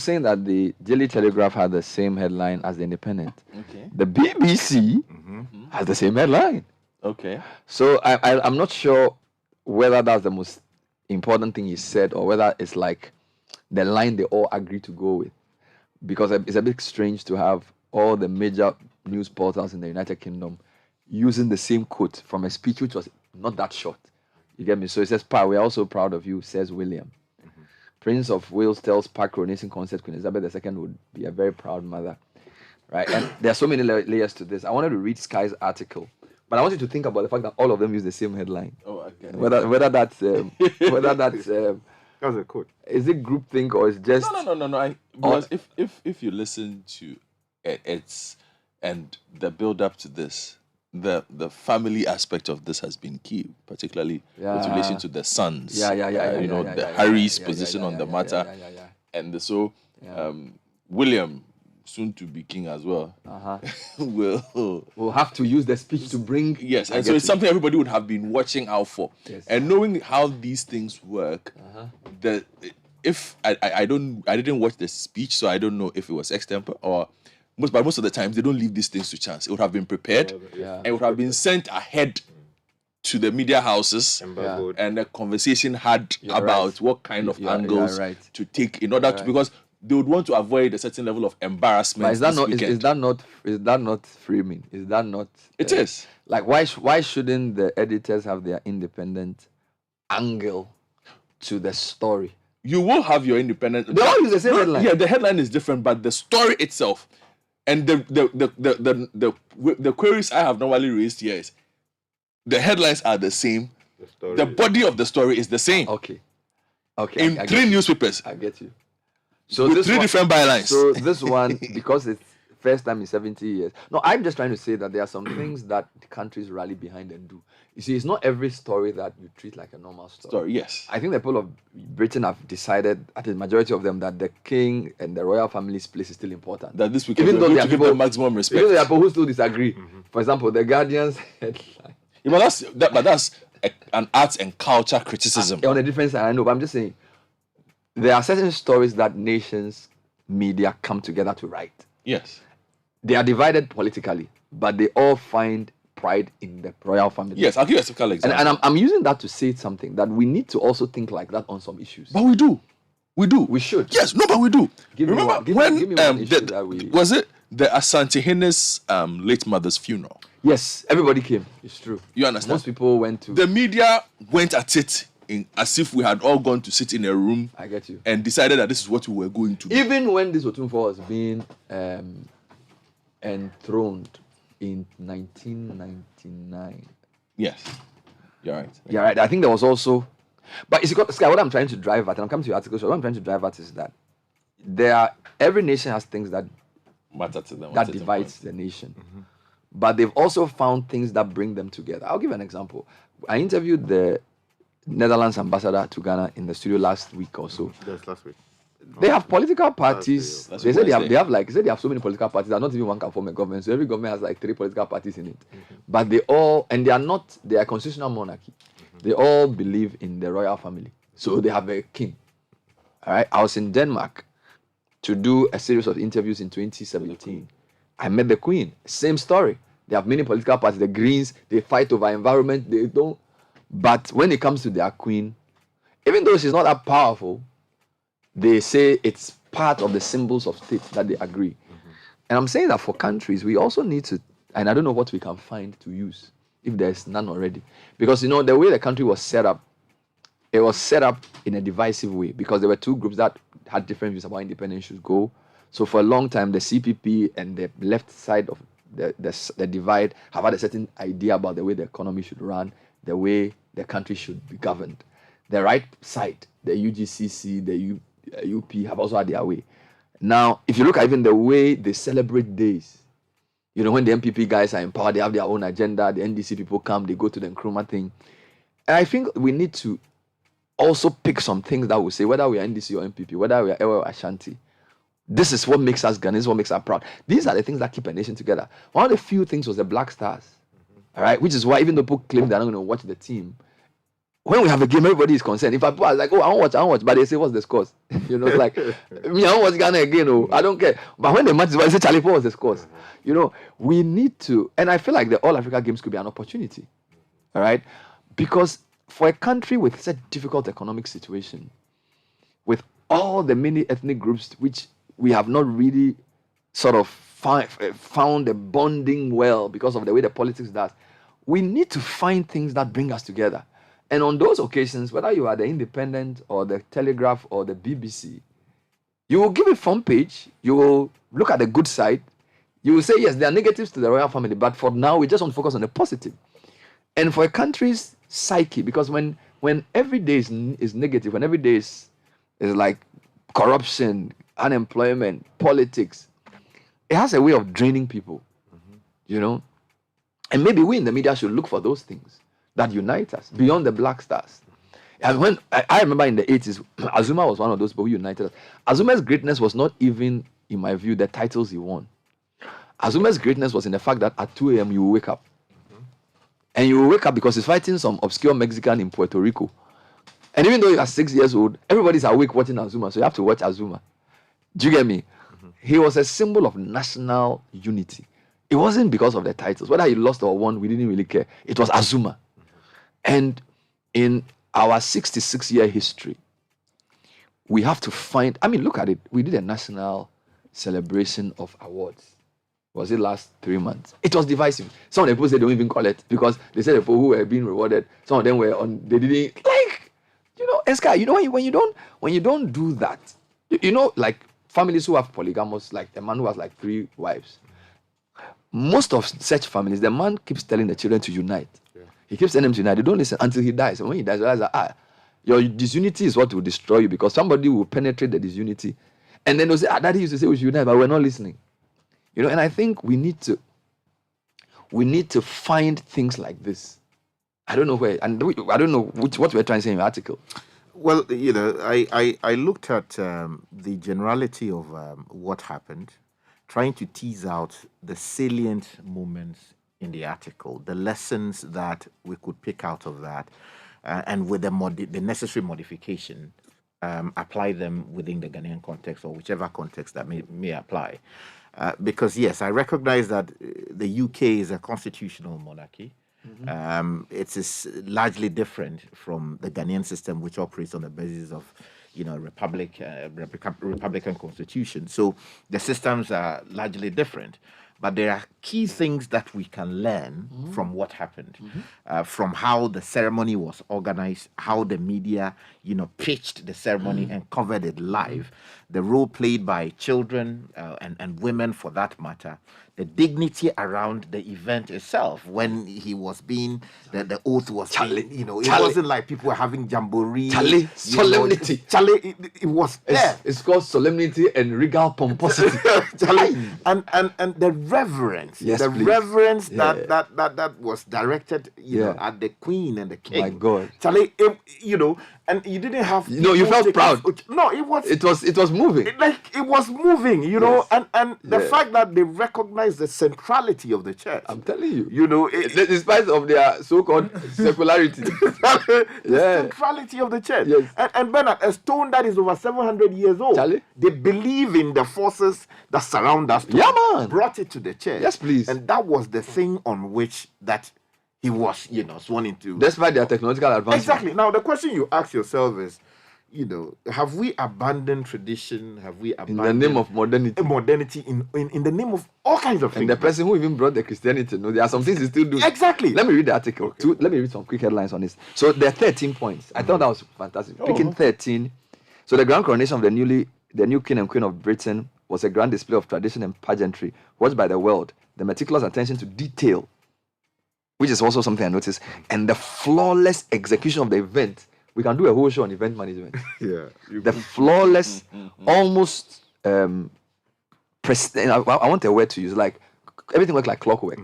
saying that the Daily Telegraph had the same headline as the Independent. Okay. The BBC has the same headline. Okay. So I'm not sure whether that's the most important thing he said or whether it's like the line they all agree to go with. Because it's a bit strange to have all the major news portals in the United Kingdom using the same quote from a speech which was not that short. You get me? So it says, Pa, we're also proud of you, says William. Prince of Wales tells Park coronation concert Queen Elizabeth II would be a very proud mother. Right? And there are so many layers to this. I wanted to read Sky's article, but I want you to think about the fact that all of them use the same headline. Oh, okay. Whether that's that's a quote. Is it groupthink or is just No. Because if you listen to it's and the build up to this, the family aspect of this has been key, particularly with relation to the sons. Harry's position on the matter, and so William, soon to be king as well, will have to use the speech to bring. Yes, and so it's something everybody would have been watching out for, and knowing how these things work. I didn't watch the speech, so I don't know if it was extempo or. But most of the times, they don't leave these things to chance. It would have been prepared, and it would have been sent ahead to the media houses, and a conversation had about what kind of angles to take in order to, because they would want to avoid a certain level of embarrassment. But is that not framing? Is that not? It is. Like why shouldn't the editors have their independent angle to the story? You will have your independent. They all use the same headline. Yeah, the headline is different, but the story itself. And the queries I have normally raised here is the headlines are the same. The body of the story is the same. Okay. In three newspapers. I get you. So with three different bylines. So this one, because it's first time in 70 years. No, I'm just trying to say that there are some things that the countries rally behind and do. You see, it's not every story that you treat like a normal story. Yes. I think the people of Britain have decided, at the majority of them, that the king and the royal family's place is still important. That this weekend, even though there are people maximum respect. Even though there are people who still disagree. For example, the Guardian's headline. Yeah, but that's an arts and culture criticism. On a different side, I know, but I'm just saying, there are certain stories that nations, media come together to write. Yes. They are divided politically, but they all find pride in the royal family. Yes, I'll give you a typical example. And I'm using that to say something, that we need to also think like that on some issues. But we do. We should. Yes, no, but we do. Give me one issue that we... Was it the Asante Henne's late mother's funeral? Yes, everybody came. It's true. You understand? Most people went to... The media went at it as if we had all gone to sit in a room. I get you. And decided that this is what we were going to do. Even when this Otunfo was being enthroned in 1999. Yes. You're right. You're right. I think there was also... But it's Sky, what I'm trying to drive at, and I'm coming to your article, so what I'm trying to drive at is that every nation has things that matter to them. That divides the nation. But they've also found things that bring them together. I'll give an example. I interviewed the Netherlands ambassador to Ghana in the studio last week or so. Yes, last week. They have political parties. They said they have so many political parties that not even one can form a government. So every government has like 3 political parties in it. But they are a constitutional monarchy. They all believe in the royal family. So they have a king. All right. I was in Denmark to do a series of interviews in 2017. I met the Queen. Same story. They have many political parties. The Greens, they fight over environment. They don't. But when it comes to their Queen, even though she's not that powerful, they say it's part of the symbols of state that they agree. And I'm saying that for countries, we also need to, and I don't know what we can find to use, if there's none already. Because, the way the country was set up, it was set up in a divisive way because there were 2 groups that had different views about how independence should go. So for a long time, the CPP and the left side of the divide have had a certain idea about the way the economy should run, the way the country should be governed. The right side, the UGCC, the UP have also had their way. Now, if you look at even the way they celebrate days, when the MPP guys are in power, they have their own agenda. The NDC people come, they go to the Nkrumah thing. And I think we need to also pick some things that we say, whether we are NDC or MPP, whether we are Ewa or Ashanti. This is what makes us Ghanaians, this is what makes us proud. These are the things that keep a nation together. One of the few things was the Black Stars. All right, which is why even though people claim they're not going to watch the team, when we have a game, everybody is concerned. If I are like, oh, I won't watch, but they say, what's the scores? It's like, me, I won't watch Ghana again. Oh, I don't care. But when the match is over, I say, Charlie, what was the scores? We need to, and I feel like the All Africa Games could be an opportunity, all right? Because for a country with such difficult economic situation, with all the many ethnic groups which we have not really sort of found a bonding well because of the way the politics does, we need to find things that bring us together. And on those occasions, whether you are the Independent or the Telegraph or the BBC, you will give a front page, you will look at the good side, you will say, yes, there are negatives to the royal family, but for now, we just want to focus on the positive. And for a country's psyche, because when every day is negative, when every day is like corruption, unemployment, politics, it has a way of draining people, And maybe we in the media should look for those things that unite us beyond the black stars. And when I remember in the 80s, Azuma was one of those people who united us. Azuma's greatness was not even, in my view, the titles he won. Azuma's greatness was in the fact that at 2 a.m. you will wake up. And you will wake up because he's fighting some obscure Mexican in Puerto Rico. And even though you are 6 years old, everybody's awake watching Azuma, so you have to watch Azuma. Do you get me? He was a symbol of national unity. It wasn't because of the titles. Whether he lost or won, we didn't really care. It was Azuma. And in our 66-year history, we have to find, look at it. We did a national celebration of awards. Was it last 3 months? It was divisive. Some of the people said they don't even call it because they said the people who were being rewarded, some of them were on, they didn't, Eska, when you don't do that, like families who have polygamous, like a man who has like 3 wives, most of such families, the man keeps telling the children to unite. Yeah. He keeps telling them to unite. They don't listen until he dies. And when he dies, they realize that, your disunity is what will destroy you because somebody will penetrate the disunity. And then they'll say, Daddy used to say we should unite, but we're not listening. And I think we need to find things like this. I don't know where, and I don't know what we're trying to say in the article. Well, I looked at the generality of what happened, trying to tease out the salient moments in the article, the lessons that we could pick out of that, and with the necessary modification, apply them within the Ghanaian context or whichever context that may apply. Because, yes, I recognize that the UK is a constitutional monarchy. Mm-hmm. It is largely different from the Ghanaian system, which operates on the basis of, Republican constitution. So the systems are largely different. But there are key things that we can learn from what happened, from how the ceremony was organized, how the media, pitched the ceremony and covered it live, the role played by children and women for that matter, the dignity around the event itself when he was being, the oath was being, it wasn't like people were having jamboree. Solemnity. It was there. It's called solemnity and regal pomposity. and the reverence, yes, the please. Reverence that was directed, at the Queen and the King. My God, Charlie, and you didn't have. You felt proud. No, it was moving. It was moving, and the fact that they recognized the centrality of the church. I'm telling you, despite of their so-called secularity, the centrality of the church. Yes. And Bernard, a stone that is over 700 years old. Charlie? They believe in the forces that surround us. Yeah, man. Brought it to the church. Yes, please. And that was the thing on which that he was, sworn into. Despite their technological advancement. Exactly. Now, the question you ask yourself is, have we abandoned tradition? Have we abandoned... In the name of modernity. Modernity, in the name of all kinds of things. And the person who even brought the Christianity, there are some things he still does. Exactly. Let me read the article. Okay. Let me read some quick headlines on this. So there are 13 points. I thought that was fantastic. Picking 13. So the grand coronation of the new King and Queen of Britain was a grand display of tradition and pageantry watched by the world. The meticulous attention to detail, which is also something I noticed, and the flawless execution of the event. We can do a whole show on event management. Yeah. The flawless, almost I want a word to use, like everything worked like clockwork.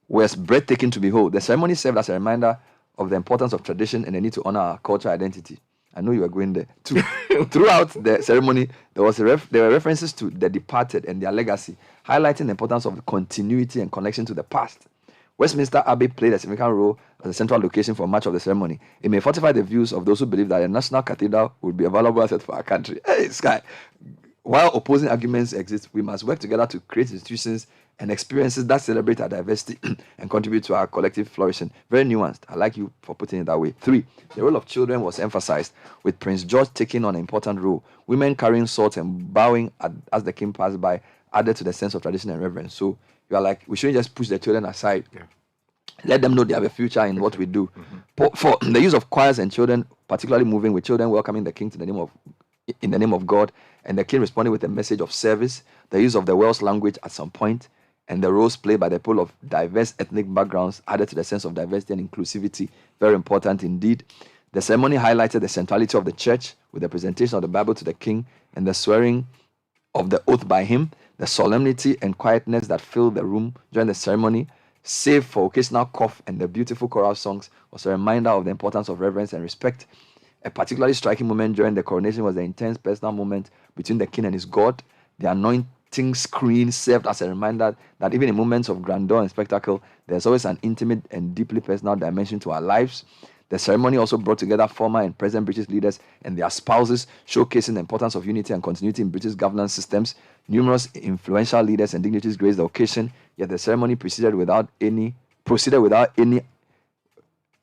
Was breathtaking to behold. The ceremony served as a reminder of the importance of tradition and the need to honor our cultural identity. I know you were going there. Throughout the ceremony, there were references to the departed and their legacy, highlighting the importance of continuity and connection to the past. Westminster Abbey played a significant role as a central location for much of the ceremony. It may fortify the views of those who believe that a national cathedral would be a valuable asset for our country. Hey, Sky, while opposing arguments exist, we must work together to create institutions and experiences that celebrate our diversity and contribute to our collective flourishing. Very nuanced. I like you for putting it that way. 3, the role of children was emphasized, with Prince George taking on an important role. Women carrying swords and bowing as the king passed by added to the sense of tradition and reverence. So you are like, we shouldn't just push the children aside. Yeah. Let them know they have a future in what we do. For the use of choirs and children, particularly moving with children welcoming the king in the name of God, and the king responding with a message of service, the use of the Welsh language at some point, and the roles played by the people of diverse ethnic backgrounds added to the sense of diversity and inclusivity. Very important indeed. The ceremony highlighted the centrality of the church with the presentation of the Bible to the king and the swearing of the oath by him. The solemnity and quietness that filled the room during the ceremony, save for occasional cough and the beautiful choral songs, was a reminder of the importance of reverence and respect. A particularly striking moment during the coronation was the intense personal moment between the king and his God. The anointing screen served as a reminder that even in moments of grandeur and spectacle, there's always an intimate and deeply personal dimension to our lives. The ceremony also brought together former and present British leaders and their spouses, showcasing the importance of unity and continuity in British governance systems. Numerous influential leaders and dignitaries graced the occasion, yet the ceremony proceeded without any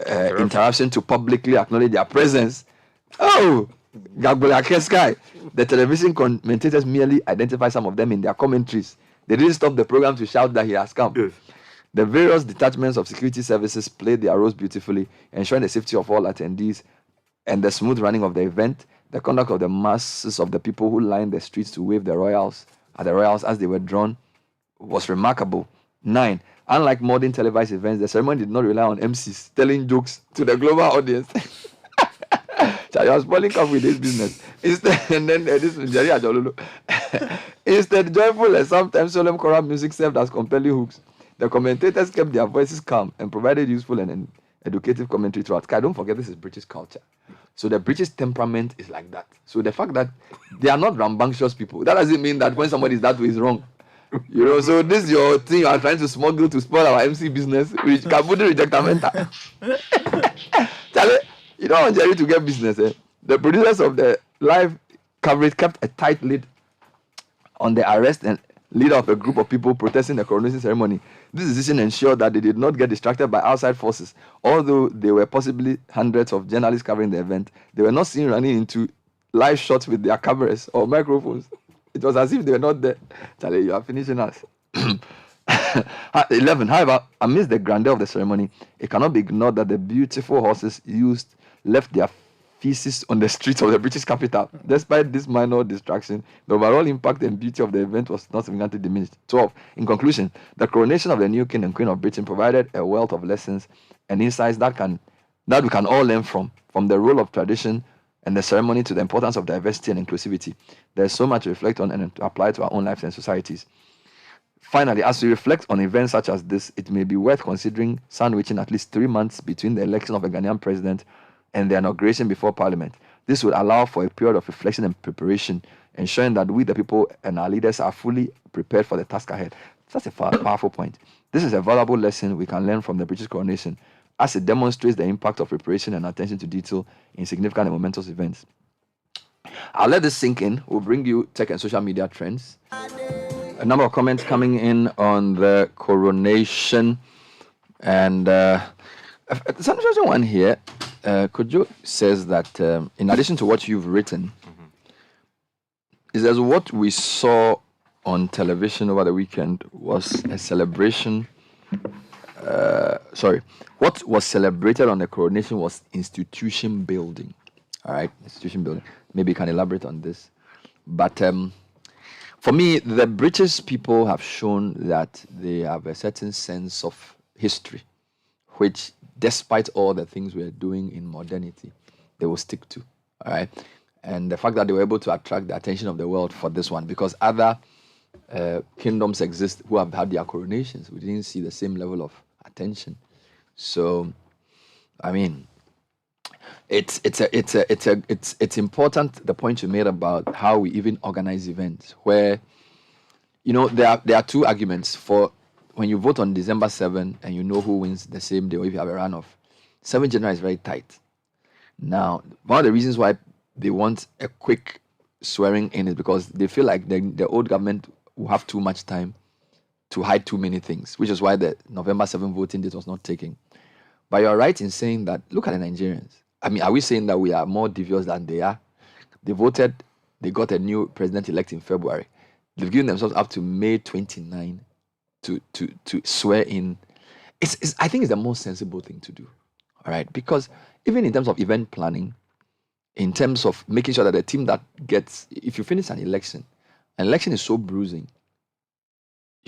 interruption to publicly acknowledge their presence. Oh, Sky. The television commentators merely identified some of them in their commentaries. They didn't stop the program to shout that he has come. Yes. The various detachments of security services played their roles beautifully, ensuring the safety of all attendees and the smooth running of the event. The conduct of the masses of the people who lined the streets to wave the royals as they were drawn was remarkable. 9. Unlike modern televised events, the ceremony did not rely on MCs telling jokes to the global audience. I was spoiling up with this business. Instead, joyful and sometimes solemn choral music served as compelling hooks. The commentators kept their voices calm and provided useful and educative commentary throughout. Don't forget, this is British culture. So the British temperament is like that. So the fact that they are not rambunctious people, that doesn't mean that when somebody is that way is wrong. You know, so this is your thing you are trying to smuggle to spoil our MC business, which Kabudi rejectamenta. Charlie, you don't want Jerry to get business. The producers of the live coverage kept a tight lid on the arrest and leader of a group of people protesting the coronation ceremony. This decision ensured that they did not get distracted by outside forces. Although there were possibly hundreds of journalists covering the event, they were not seen running into live shots with their cameras or microphones. It was as if they were not there. Charlie, you are finishing us. 11. However, amidst the grandeur of the ceremony, it cannot be ignored that the beautiful horses used left their feces on the streets of the British capital. Despite this minor distraction, the overall impact and beauty of the event was not significantly diminished. 12. In conclusion, the coronation of the new King and Queen of Britain provided a wealth of lessons and insights that we can all learn from the role of tradition and the ceremony to the importance of diversity and inclusivity. There's so much to reflect on and to apply to our own lives and societies. Finally, as we reflect on events such as this, it may be worth considering sandwiching at least 3 months between the election of a Ghanaian president and the inauguration before Parliament. This will allow for a period of reflection and preparation, ensuring that we, the people, and our leaders are fully prepared for the task ahead. That's a powerful point. This is a valuable lesson we can learn from the British coronation, as it demonstrates the impact of preparation and attention to detail in significant and momentous events. I'll let this sink in. We'll bring you tech and social media trends. A number of comments coming in on the coronation, and some one here. Kojo says that in addition to what you've written, is as what we saw on television over the weekend was a celebration. What was celebrated on the coronation was institution building. All right, institution building. Maybe you can elaborate on this. But for me, the British people have shown that they have a certain sense of history, which, despite all the things we're doing in modernity, they will stick to. All right. And the fact that they were able to attract the attention of the world for this one, because other kingdoms exist who have had their coronations, we didn't see the same level of attention. So, I mean, it's important, the point you made about how we even organize events, where, you know, there are two arguments for when you vote on December 7 and you know who wins the same day, or if you have a runoff, 7th January is very tight. Now, one of the reasons why they want a quick swearing in is because they feel like the old government will have too much time to hide too many things, which is why the November 7 voting date was not taken. But you're right in saying that, look at the Nigerians. I mean, are we saying that we are more devious than they are? They voted, they got a new president-elect in February. They've given themselves up to May 29 to swear in. I think it's the most sensible thing to do, all right? Because even in terms of event planning, in terms of making sure that the team that gets, if you finish an election is so bruising,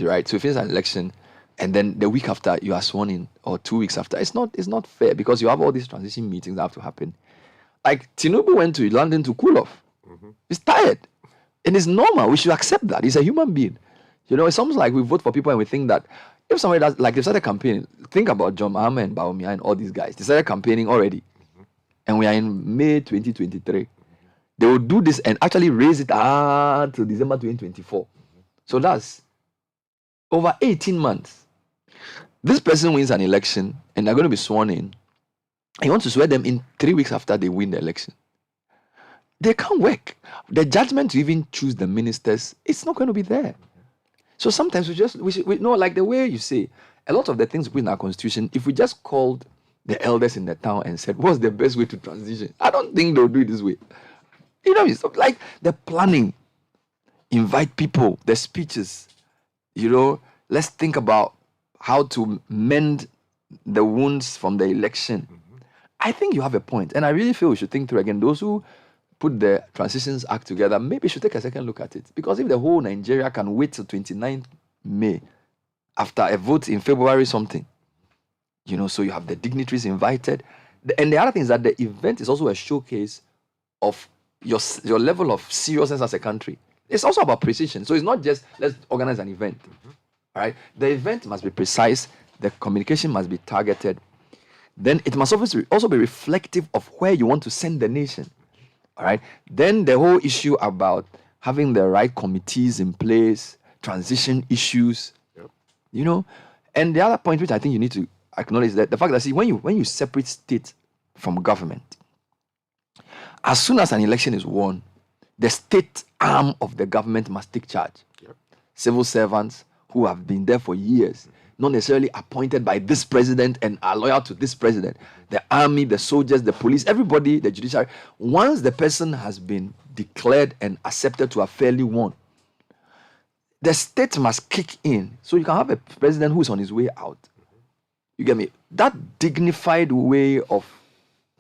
right? So you finish an election, and then the week after you are sworn in, or 2 weeks after, it's not fair, because you have all these transition meetings that have to happen. Like Tinubu went to London to cool off. He's tired, and it's normal. We should accept that. He's a human being. It's almost like we vote for people and we think that if somebody does, like they started campaigning, think about John Mahama and Bawumia and all these guys. They started campaigning already, and we are in May 2023. They will do this and actually raise it to December 2024. So that's over 18 months. This person wins an election and they're going to be sworn in. You want to swear them in 3 weeks after they win the election. They can't work. The judgment to even choose the ministers, it's not going to be there. So sometimes we know, like the way you say, a lot of the things we put in our constitution, if we just called the elders in the town and said, what's the best way to transition? I don't think they'll do it this way. It's like the planning, invite people, the speeches, let's think about how to mend the wounds from the election. I think you have a point, and I really feel we should think through again. Those who put the Transitions Act together, maybe should take a second look at it. Because if the whole Nigeria can wait till 29th May after a vote in February something, so you have the dignitaries invited. And the other thing is that the event is also a showcase of your level of seriousness as a country. It's also about precision. So it's not just, let's organize an event. All right? The event must be precise. The communication must be targeted. Then it must also be reflective of where you want to send the nation. All right. Then the whole issue about having the right committees in place, transition issues, and the other point which I think you need to acknowledge, that the fact that when you separate state from government, as soon as an election is won, the state arm of the government must take charge. Civil servants who have been there for years, not necessarily appointed by this president and are loyal to this president. The army, the soldiers, the police, everybody, the judiciary. Once the person has been declared and accepted to have fairly won, the state must kick in. So you can have a president who is on his way out. You get me? That dignified way of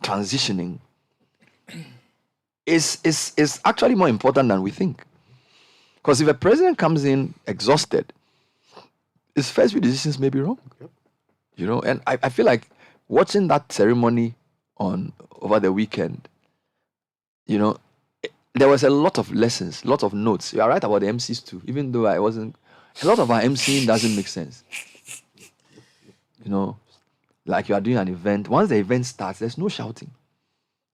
transitioning is actually more important than we think. Because if a president comes in exhausted, his first few decisions may be wrong. And I feel like watching that ceremony over the weekend, there was a lot of lessons, a lot of notes. You are right about the MCs too, even though I wasn't. A lot of our MCing doesn't make sense. Like you are doing an event. Once the event starts, there's no shouting.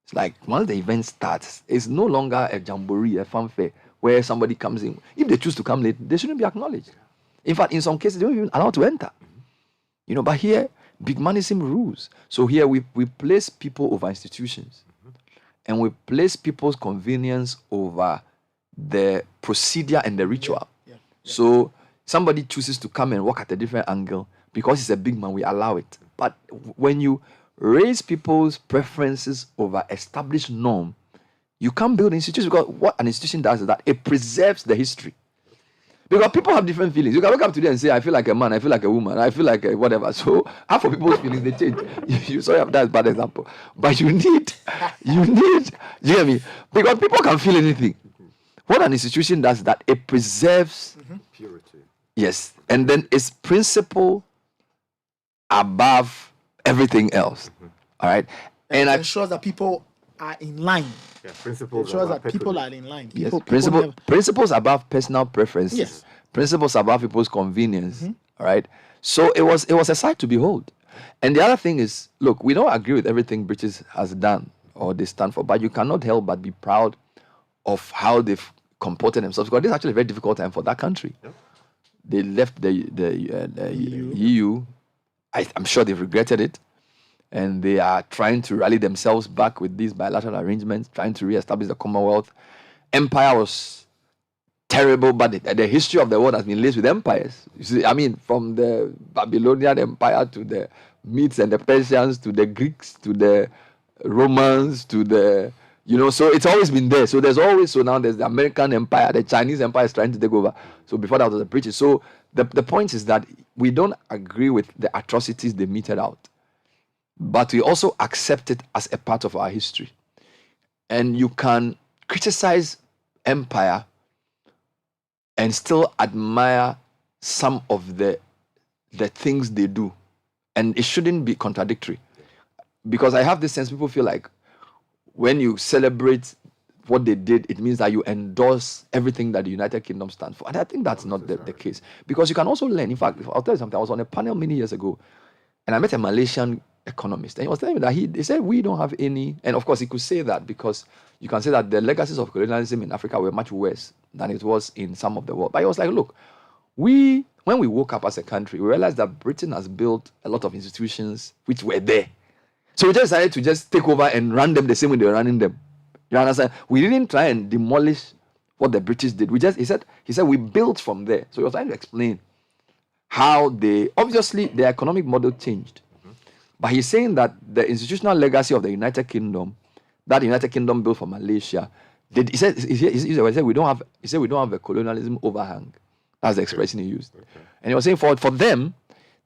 It's like once the event starts, it's no longer a jamboree, a fanfare, where somebody comes in. If they choose to come late, they shouldn't be acknowledged. In fact, in some cases, they don't even allow to enter. But here, big manism rules. So here we place people over institutions. And we place people's convenience over the procedure and the ritual. So somebody chooses to come and walk at a different angle because he's a big man, we allow it. But when you raise people's preferences over established norm, you can't build institutions, because what an institution does is that it preserves the history. Because people have different feelings. You can wake up today and say, I feel like a man, I feel like a woman, I feel like whatever. So half of people's feelings, they change. You saw that's a bad example. But you need, you hear me? Because people can feel anything. What an institution does is that it preserves purity. Yes. And then it's principle above everything else. All right. And it ensures that people are in line. Yeah, principles. It shows that people are in line. Yes, principles above personal preferences. Yes. Principles above people's convenience. All right. So it was a sight to behold. And the other thing is, look, we don't agree with everything British has done or they stand for, but you cannot help but be proud of how they've comported themselves, because this is actually a very difficult time for that country. They left the EU. I'm sure they've regretted it. And they are trying to rally themselves back with these bilateral arrangements, trying to re-establish the Commonwealth. Empire was terrible, but the history of the world has been laced with empires. You see, I mean, from the Babylonian Empire to the Medes and the Persians to the Greeks to the Romans to the, so it's always been there. So now there's the American Empire, the Chinese Empire is trying to take over. So before that was the British. So the point is that we don't agree with the atrocities they meted out, but we also accept it as a part of our history. And you can criticize empire and still admire some of the things they do. And it shouldn't be contradictory. Because I have this sense, people feel like when you celebrate what they did, it means that you endorse everything that the United Kingdom stands for. And I think that's not the case. Because you can also learn. In fact, I'll tell you something. I was on a panel many years ago, and I met a Malaysian economist. And he was telling me that he said, we don't have any. And of course, he could say that because you can say that the legacies of colonialism in Africa were much worse than it was in some of the world. But he was like, look, when we woke up as a country, we realized that Britain has built a lot of institutions which were there. So we just decided to just take over and run them the same way they were running them. You understand? We didn't try and demolish what the British did. He said we built from there. So he was trying to explain how obviously the economic model changed. But he's saying that the institutional legacy of the United Kingdom, that the United Kingdom built for Malaysia, he said we don't have a colonialism overhang. That's the expression he used. Okay. And he was saying for them,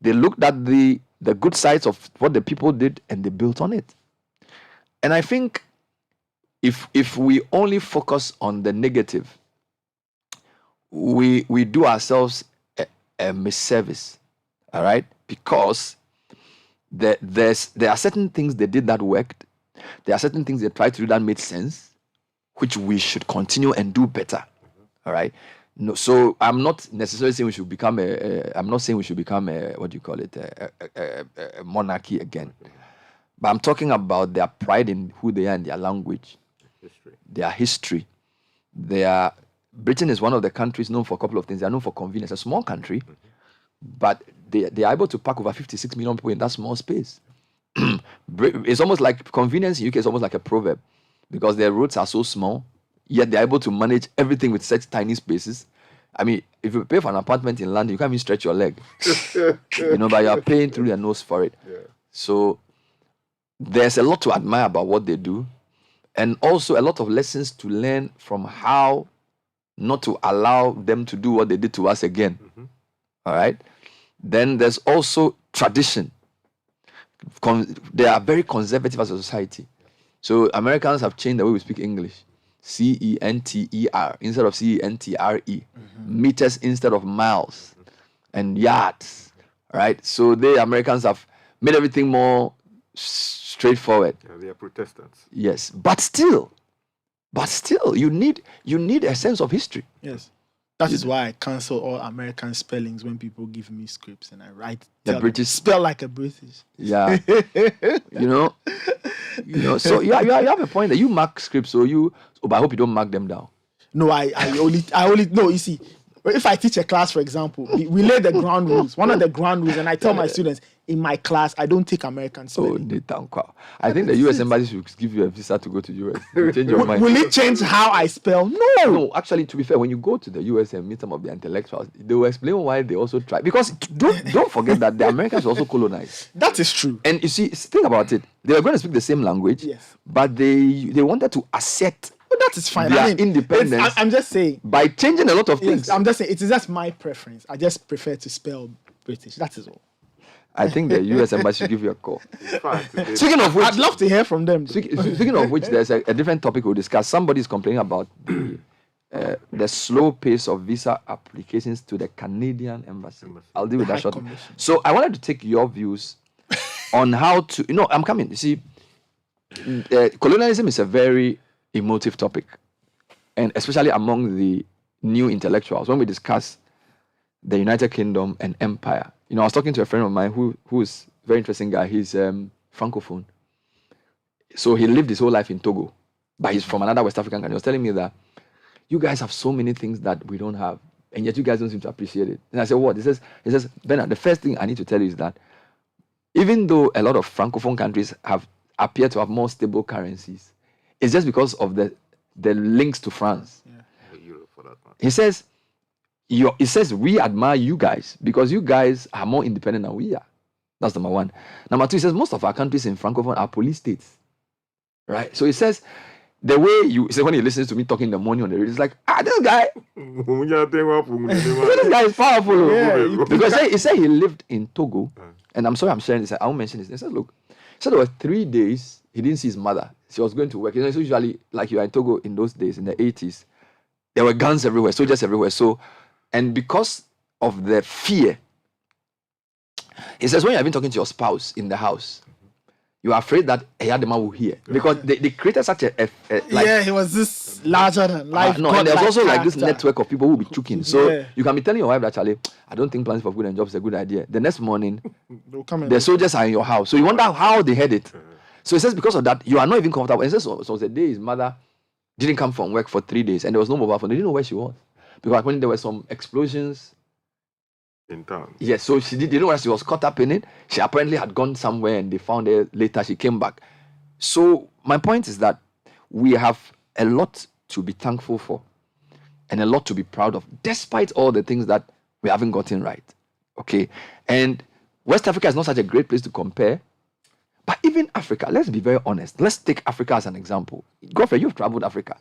they looked at the good sides of what the people did and they built on it. And I think if we only focus on the negative, we do ourselves a misservice. All right? Because there are certain things they did that worked. There are certain things they tried to do that made sense, which we should continue and do better. All right? No, so I'm not necessarily saying we should become a monarchy again. But I'm talking about their pride in who they are and their language, their history. Britain is one of the countries known for a couple of things. They are known for convenience. A small country, but they are able to pack over 56 million people in that small space. It's almost like convenience in UK is almost like a proverb because their roads are so small. Yet they're able to manage everything with such tiny spaces. I mean, if you pay for an apartment in London, you can't even stretch your leg. But you're paying through your nose for it. Yeah. So there's a lot to admire about what they do. And also a lot of lessons to learn from how not to allow them to do what they did to us again. Mm-hmm. All right? Then there's also tradition. They are very conservative as a society. So Americans have changed the way we speak English. CENTER instead of CENTRE. Mm-hmm. Meters instead of miles. And yards. Right? So the Americans have made everything more straightforward. Yeah, they are Protestants. Yes. But still, you need a sense of history. Yes. That is why I cancel all American spellings when people give me scripts and I write the British spell like a British. Yeah. So you have a point that you mark scripts, but I hope you don't mark them down. No, I only no, you see, if I teach a class, for example, we lay the ground rules. One of the ground rules, and I tell my students, in my class, I don't take American spelling. I think the US embassy should give you a visa to go to US. Change your mind. Will it change how I spell? No, actually, to be fair, when you go to the US and meet some of the intellectuals, they will explain why they also try. Because don't forget that the Americans also colonized. That is true. And you see, think about it. They were going to speak the same language, yes, but they wanted to assert. That is fine. Their independence. I'm just saying. By changing a lot of things. I'm just saying, it is just my preference. I just prefer to spell British. That is all. I think the US embassy should give you a call. Speaking of which, I'd love to hear from them. Speaking of which, there's a different topic we'll discuss. Somebody's complaining about the slow pace of visa applications to the Canadian embassy. I'll deal with that shortly. So I wanted to take your views on how to, I'm coming. You see, colonialism is a very emotive topic, and especially among the new intellectuals when we discuss the United Kingdom and empire. I was talking to a friend of mine who is a very interesting guy. He's francophone, so he lived his whole life in Togo, but he's from another West African country. He was telling me that you guys have so many things that we don't have. and yet you guys don't seem to appreciate it. And I said, what? He says, Bernard, the first thing I need to tell you is that even though a lot of Francophone countries appear to have more stable currencies, it's just because of the links to France. Europe for that matter. He says, we admire you guys because you guys are more independent than we are. That's number one. Number two, he says, most of our countries in Francophone are police states. Right? So he says, the way you say when he listens to me talking in the morning on the radio, it's like, this guy, this guy is powerful. Yeah, because he said he lived in Togo, and I'm sorry I'm sharing this, I won't mention this. He said, look, there were 3 days he didn't see his mother. She was going to work. It's usually like you are in Togo in those days, in the 80s, there were guns everywhere, soldiers everywhere. So, and because of the fear, he says when you have been talking to your spouse in the house, you are afraid that Eyadema will hear because they created such a he was this larger than life. no, and there's also like this character. network of people who will be choking. So you can be telling your wife that, Charlie, I don't think plans for food and jobs is a good idea. The next morning, They'll come in. the soldiers are in your house. So you wonder how they heard it. So he says because of that, you are not even comfortable. And he says so the day his mother didn't come from work for 3 days and there was no mobile phone. They didn't know where she was because when there were some explosions In town. yes, so she didn't know that she was caught up in it. She apparently had gone somewhere and they found her later. She came back. So my point is that we have a lot to be thankful for and a lot to be proud of, despite all the things that we haven't gotten right. Okay. And West Africa is not such a great place to compare. But even Africa, let's be very honest. Let's take Africa as an example. Godfrey, you've traveled Africa.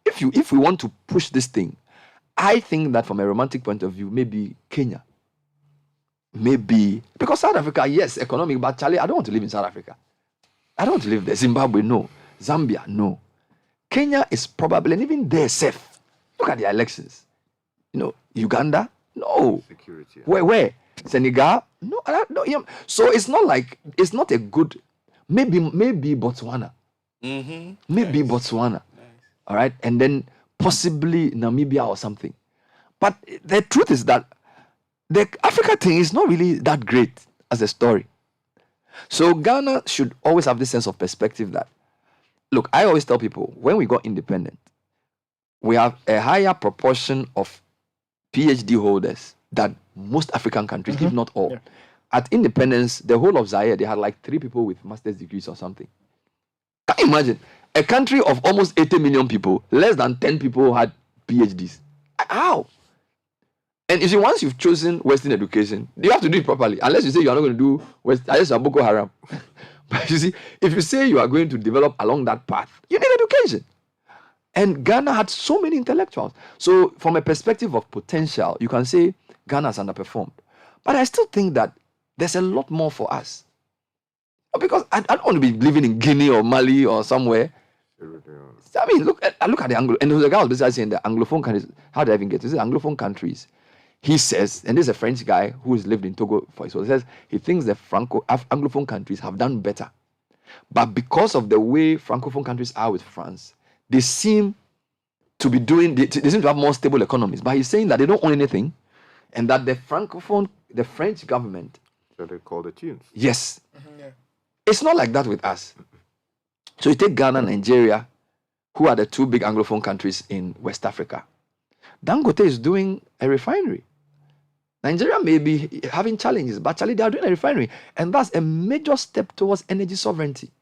If we want to push this thing, I think that from a romantic point of view, maybe Kenya. Maybe because South Africa, yes, economic, but Charlie, I don't want to live in South Africa. I don't want to live there. Zimbabwe, no. Zambia, no. Kenya is probably, and even there, safe. Look at the elections. Uganda, no. Security. Where? Senegal, no. So it's not like it's not a good. Maybe Botswana. Mm-hmm. Maybe Botswana. All right, and then possibly Namibia or something. But the truth is that the Africa thing is not really that great as a story. So Ghana should always have this sense of perspective that, look, I always tell people, when we got independent, we have a higher proportion of PhD holders than most African countries, if not all. Yeah. At independence, the whole of Zaire, they had like 3 people with master's degrees or something. Can you imagine? A country of almost 80 million people, less than 10 people had PhDs. How? And you see, once you've chosen Western education, you have to do it properly. Unless you say you are not going to do unless you are Boko Haram. But you see, if you say you are going to develop along that path, you need education. And Ghana had so many intellectuals. So from a perspective of potential, you can say Ghana has underperformed. But I still think that there's a lot more for us. Because I don't want to be living in Guinea or Mali or somewhere. I mean, look at the Anglo, and the guy was basically saying the Anglophone countries. How did I even get to this? Anglophone countries. He says, and this is a French guy who's lived in Togo for his whole. He says he thinks the Anglophone countries have done better, but because of the way Francophone countries are with France, they seem to be doing. They seem to have more stable economies. But he's saying that they don't own anything, and that the French government. So they call the tunes. Yes, it's not like that with us. So you take Ghana, Nigeria, who are the 2 big Anglophone countries in West Africa. Dangote is doing a refinery. Nigeria may be having challenges, but actually they are doing a refinery. And that's a major step towards energy sovereignty.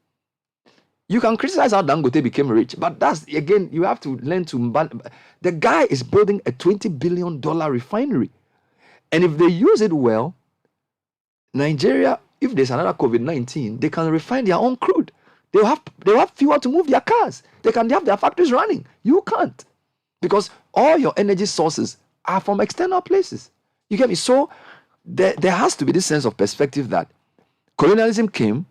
You can criticize how Dangote became rich, but that's, again, you have to learn to... The guy is building a $20 billion refinery. And if they use it well, Nigeria, if there's another COVID-19, they can refine their own crude. They'll have fuel to move their cars. They have their factories running. You can't. Because all your energy sources are from external places. You get me? So there has to be this sense of perspective that colonialism came,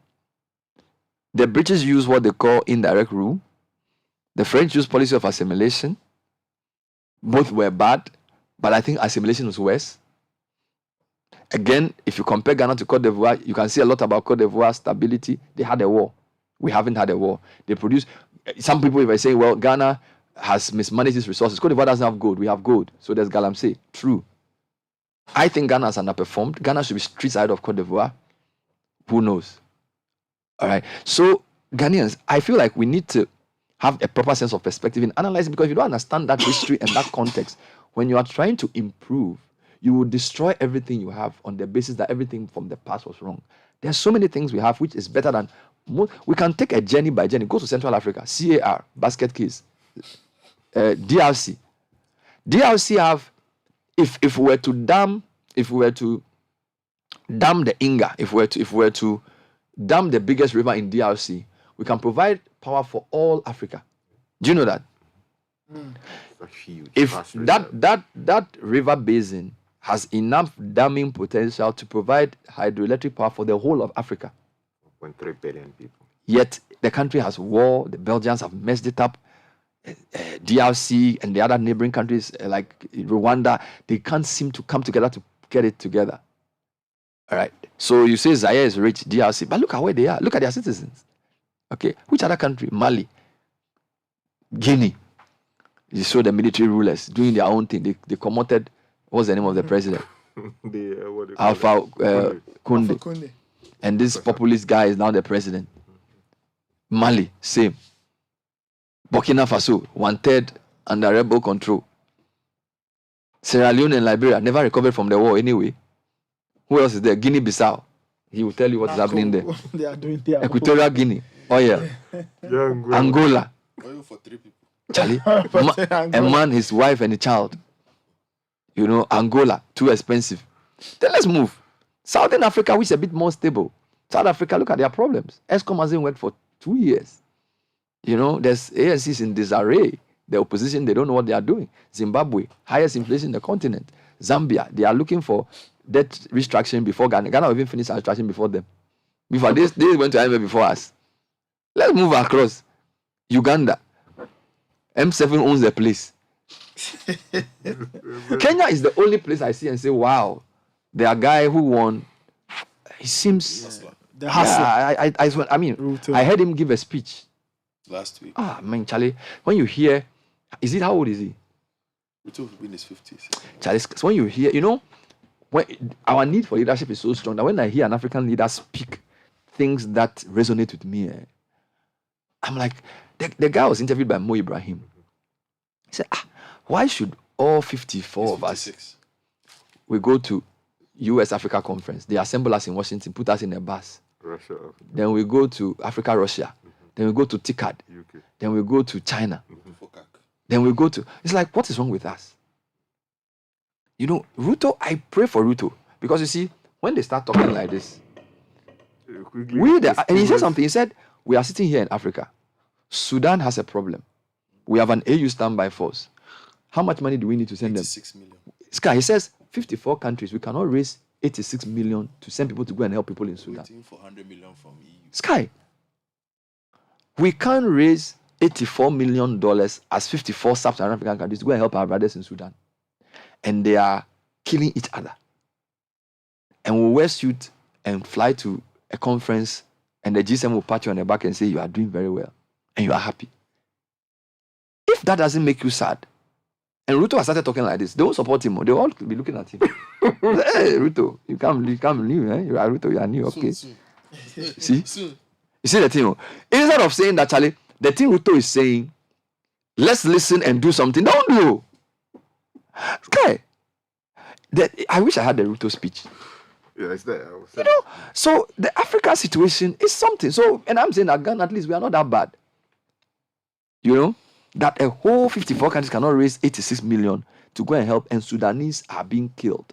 the British used what they call indirect rule, the French used policy of assimilation. Both were bad, but I think assimilation was worse. Again, if you compare Ghana to Cote d'Ivoire, you can see a lot about Cote d'Ivoire stability. They had a war. We haven't had a war. They produce. Some people even say, well, Ghana has mismanaged its resources. Cote d'Ivoire doesn't have gold. We have gold. So there's galamsey. True. I think Ghana has underperformed. Ghana should be street side of Cote d'Ivoire. Who knows? All right. So Ghanaians, I feel like we need to have a proper sense of perspective in analyzing, because if you don't understand that history and that context, when you are trying to improve, you will destroy everything you have on the basis that everything from the past was wrong. There's so many things we have which is better than we can take a journey by journey. Go to Central Africa, CAR, basket case, DRC. DRC have, if we were to dam the Inga, if we were to dam the biggest river in DRC, we can provide power for all Africa. Do you know that? Huge, if that river basin has enough damming potential to provide hydroelectric power for the whole of Africa. 1.3 billion people. Yet the country has war. The Belgians have messed it up. DRC and the other neighboring countries like Rwanda, they can't seem to come together to get it together. All right. So you say Zaire is rich, DRC, but look at where they are. Look at their citizens. Okay. Which other country? Mali, Guinea. You saw the military rulers doing their own thing. They commoted. What's the name of the president? Alpha Conde. And this populist guy is now the president. Mali, same. Burkina Faso, 1/3 under rebel control. Sierra Leone and Liberia never recovered from the war anyway. Who else is there? Guinea-Bissau. He will tell you what is happening there. They are doing their Equatorial Guinea. Oil. Angola. Oil for 3 people. Charlie. A man, his wife, and a child. You know, Angola, too expensive. Then let's move. Southern Africa, which is a bit more stable. South Africa, look at their problems. ESCOM hasn't worked for 2 years. You know, there's ANCs in disarray. The opposition, they don't know what they are doing. Zimbabwe, highest inflation in the continent. Zambia, they are looking for debt restructuring before Ghana. Ghana will even finish restructuring before them. Before this, they went to IMF before us. Let's move across. Uganda, M7 owns the place. Kenya is the only place I see and say, wow, there are guy who won. He seems the hustle. Yeah, I mean, Ruto. I heard him give a speech last week. Man, Charlie, when you hear, how old is he? Ruto will be in his 50s. Charlie, so when you hear, you know, when our need for leadership is so strong that when I hear an African leader speak things that resonate with me, I'm like, the guy was interviewed by Mo Ibrahim. He said, why should all 54 of us, we go to US Africa conference, they assemble us in Washington, put us in a bus. Russia. Then we go to Africa, Russia. Then we go to TICAD. UK. Then we go to China. Then we go to... It's like, what is wrong with us? You know, Ruto, I pray for Ruto. Because you see, when they start talking like this, and he said something. He said, we are sitting here in Africa. Sudan has a problem. We have an AU standby force. How much money do we need to send them? 86 million. Sky, he says, 54 countries. We cannot raise 86 million to send people to go and help people in Sudan. Waiting for 100 million from EU. Sky, we can't raise $84 million as 54 sub-Saharan African countries to go and help our brothers in Sudan. And they are killing each other. And we'll wear suit and fly to a conference, and the G7 will pat you on the back and say, you are doing very well, and you are happy. If that doesn't make you sad, and Ruto has started talking like this, they won't support him. They'll all be looking at him. Hey, Ruto, you come new, eh? You are Ruto, you are new, okay. Soon. See? Soon. You see the thing? Instead of saying that, Charlie, the thing Ruto is saying, let's listen and do something. Don't do. Okay. I wish I had the Ruto speech. Yeah, it's there. You know, so the Africa situation is something. So, and I'm saying that Ghana, at least we are not that bad. You know, that a whole 54 countries cannot raise 86 million to go and help, and Sudanese are being killed.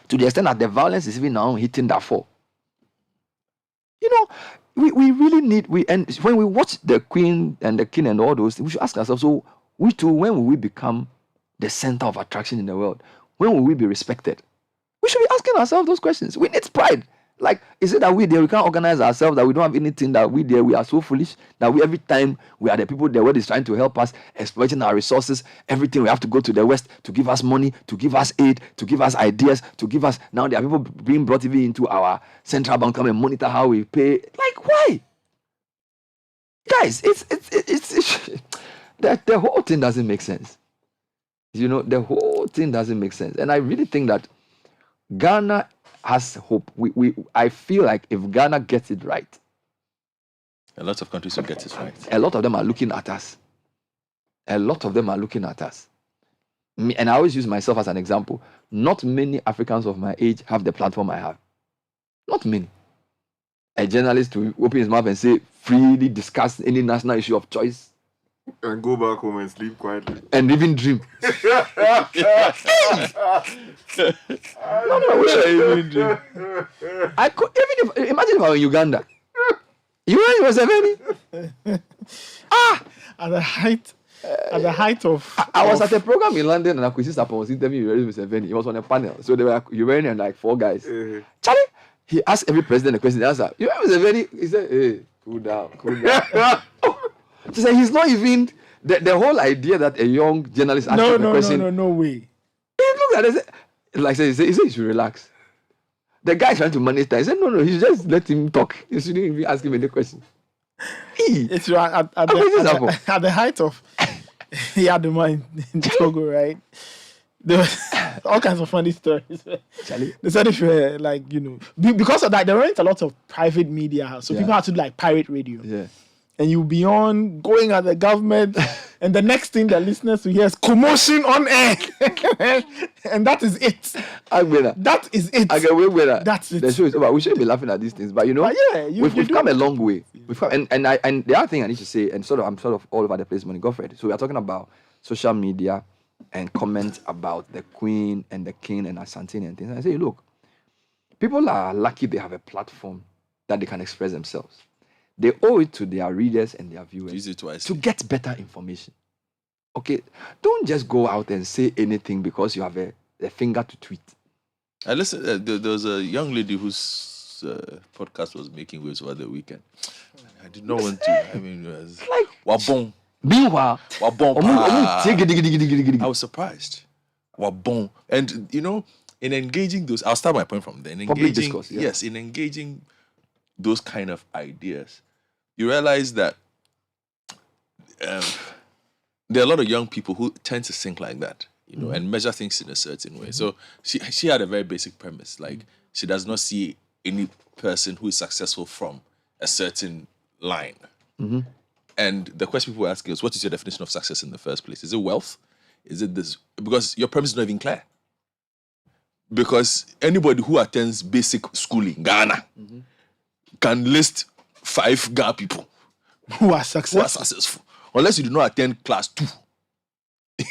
To the extent that the violence is even now hitting Darfur. You know, we really need, and when we watch the Queen and the King and all those, we should ask ourselves, so we too, when will we become the center of attraction in the world? When will we be respected? We should be asking ourselves those questions. We need pride. Like, is it that we can't organize ourselves, that we don't have anything, that we are so foolish, that every time we are the people the world is trying to help us, exploiting our resources, everything we have to go to the West to give us money, to give us aid, to give us ideas, to give us, now there are people being brought even into our central bank, come and monitor how we pay. Like, why? Guys, it's the whole thing doesn't make sense. You know, the whole thing doesn't make sense. And I really think that Ghana has hope. I feel like if Ghana gets it right, A lot of countries will get it right. A lot of them are looking at us. And I always use myself as an example. Not many Africans of my age have the platform I have. Not many. A journalist to open his mouth and say, freely discuss any national issue of choice. And go back home and sleep quietly. And even dream. I wish I even dream. I could, imagine if I were in Uganda. You were Museveni? At the height of I was at a program in London and Akwesi Sapon was interviewing Museveni. He was on a panel. So they were Uganda and like 4 guys. Charlie, he asked every president a question. The answer, you were Museveni? He said, hey, cool down. She said, he's not even, the whole idea that a young journalist asked him a question. No way. He looked at it, like he said, he should relax. The guy trying to manage that. He said, no, you just let him talk. You shouldn't even ask him any question. It's at the height of he had the mind in Togo, right? There were all kinds of funny stories. Charlie. They said if you were like, because of that, there weren't a lot of private media, so people had to do like pirate radio. Yeah. And you'll be on going at the government, and the next thing the listeners will hear is commotion on air. And that is it. That is it. That's it. The show is over. We shouldn't be laughing at these things, but we've come a long way. We've come, and the other thing I need to say, and I'm sort of all over the place, Money Godfred. So we are talking about social media and comments about the Queen and the King and Asantini and things. And I say, look, people are lucky they have a platform that they can express themselves. They owe it to their readers and their viewers to get better information. Okay, don't just go out and say anything because you have a finger to tweet. I listened. There was a young lady whose podcast was making waves over the weekend. I did not want to. I mean, it was like wabon. Meanwhile, I was surprised. Wabon, and in engaging those, I'll start my point from there. In public discourse, yes, in engaging those kind of ideas, you realize that there are a lot of young people who tend to think like that, and measure things in a certain way. So she had a very basic premise, like she does not see any person who is successful from a certain line. And the question people were asking is, what is your definition of success in the first place? Is it wealth? Is it this? Because your premise is not even clear. Because anybody who attends basic school in Ghana can list 5 Ghana people who are successful. Unless you do not attend class 2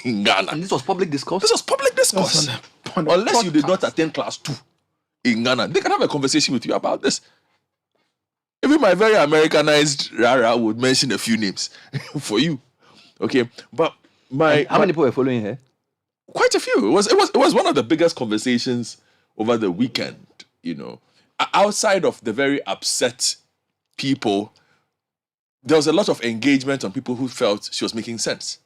in Ghana. And this was public discourse? This was public discourse. Unless you did not attend class 2 in Ghana. They can have a conversation with you about this. Even my very Americanized Rara would mention a few names for you. Okay. But how many people were following her? Quite a few. It was one of the biggest conversations over the weekend, Outside of the very upset people, there was a lot of engagement on people who felt she was making sense.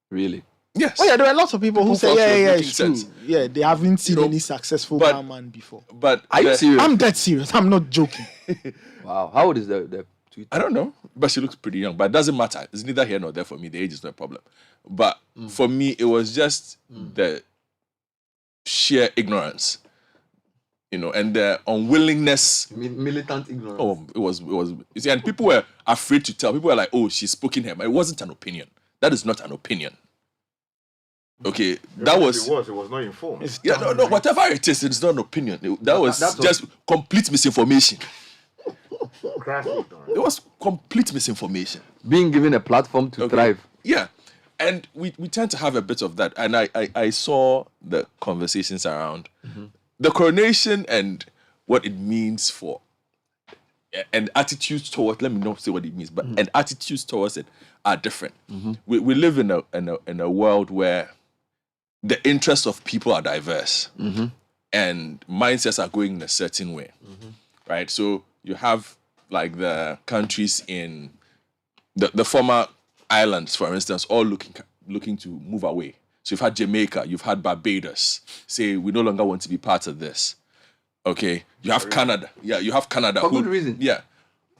Really? Yes. Oh yeah, there were lots of people who say, it's true. Sense. Yeah, they haven't seen any successful man before. But are you serious? I'm dead serious. I'm not joking. Wow. How old is the tweet? I don't know, but she looks pretty young. But it doesn't matter. It's neither here nor there for me. The age is not a problem. But for me, it was just the sheer ignorance, and the unwillingness. Militant ignorance. Oh, it was. You see, and people were afraid to tell. People were like, "Oh, she's spoken here." But it wasn't an opinion. That is not an opinion. Okay, that was. It was not informed. No. Whatever it is, it's not an opinion. That was just complete misinformation. It was complete misinformation. Being given a platform to thrive. Yeah. And we tend to have a bit of that. And I saw the conversations around the coronation and what it means for, and attitudes towards, let me not say what it means, but and attitudes towards it are different. We live in a world where the interests of people are diverse and mindsets are going in a certain way, right? So you have like the countries in the former islands, for instance, all looking to move away. So you've had Jamaica, you've had Barbados say we no longer want to be part of this. Okay, you have Canada. Yeah, you have Canada. For good reason. Yeah,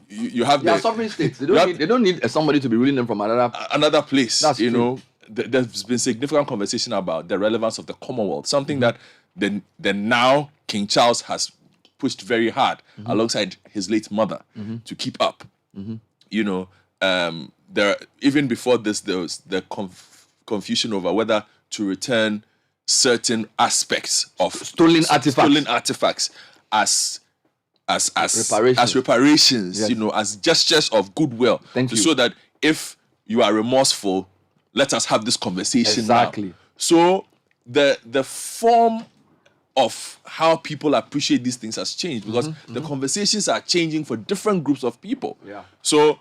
you have they are sovereign states. They don't need somebody to be ruling them from another place. That's true. There's been significant conversation about the relevance of the Commonwealth, something that the now King Charles has pushed very hard alongside his late mother to keep up. even before this, there was the confusion over whether to return certain aspects of stolen artifacts as reparations, yes. As gestures of goodwill. Thank you. So that if you are remorseful, let us have this conversation exactly. now. So the form of how people appreciate these things has changed because the conversations are changing for different groups of people. Yeah. So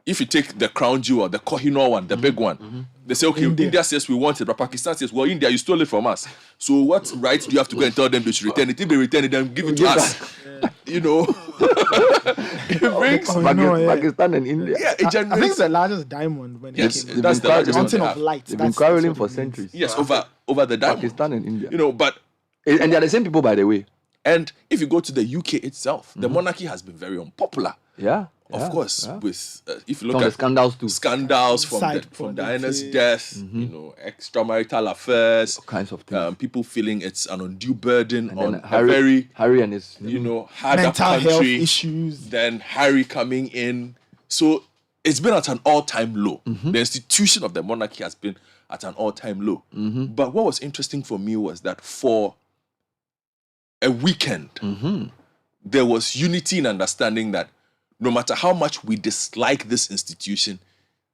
if you take the crown jewel, the Kohinoor one, the big one, they say, okay, India says we want it, but Pakistan says, well, India, you stole it from us. So what right do you have to go and tell them they should return it? If they return it, then give it to us. It brings Pakistan and India. Yeah, it generates. I think it's the largest diamond when Yes, it came. that's the largest Mountain one of light. They've been quarreling for centuries. Yes, over the diamond. Pakistan and India. But And they're the same people, by the way. and if you go to the UK itself, the monarchy has been very unpopular. Yeah. Of course, with if you look From at the scandals too. scandals from Side Diana's politics. death, extramarital affairs, All kinds of things. people feeling it's an undue burden And on then a very Harry and his harder Mental health country. issues. Then Harry coming in, so it's been at an all-time low. The institution of the monarchy has been at an all-time low. But what was interesting for me was that for a weekend, there was unity in understanding that no matter how much we dislike this institution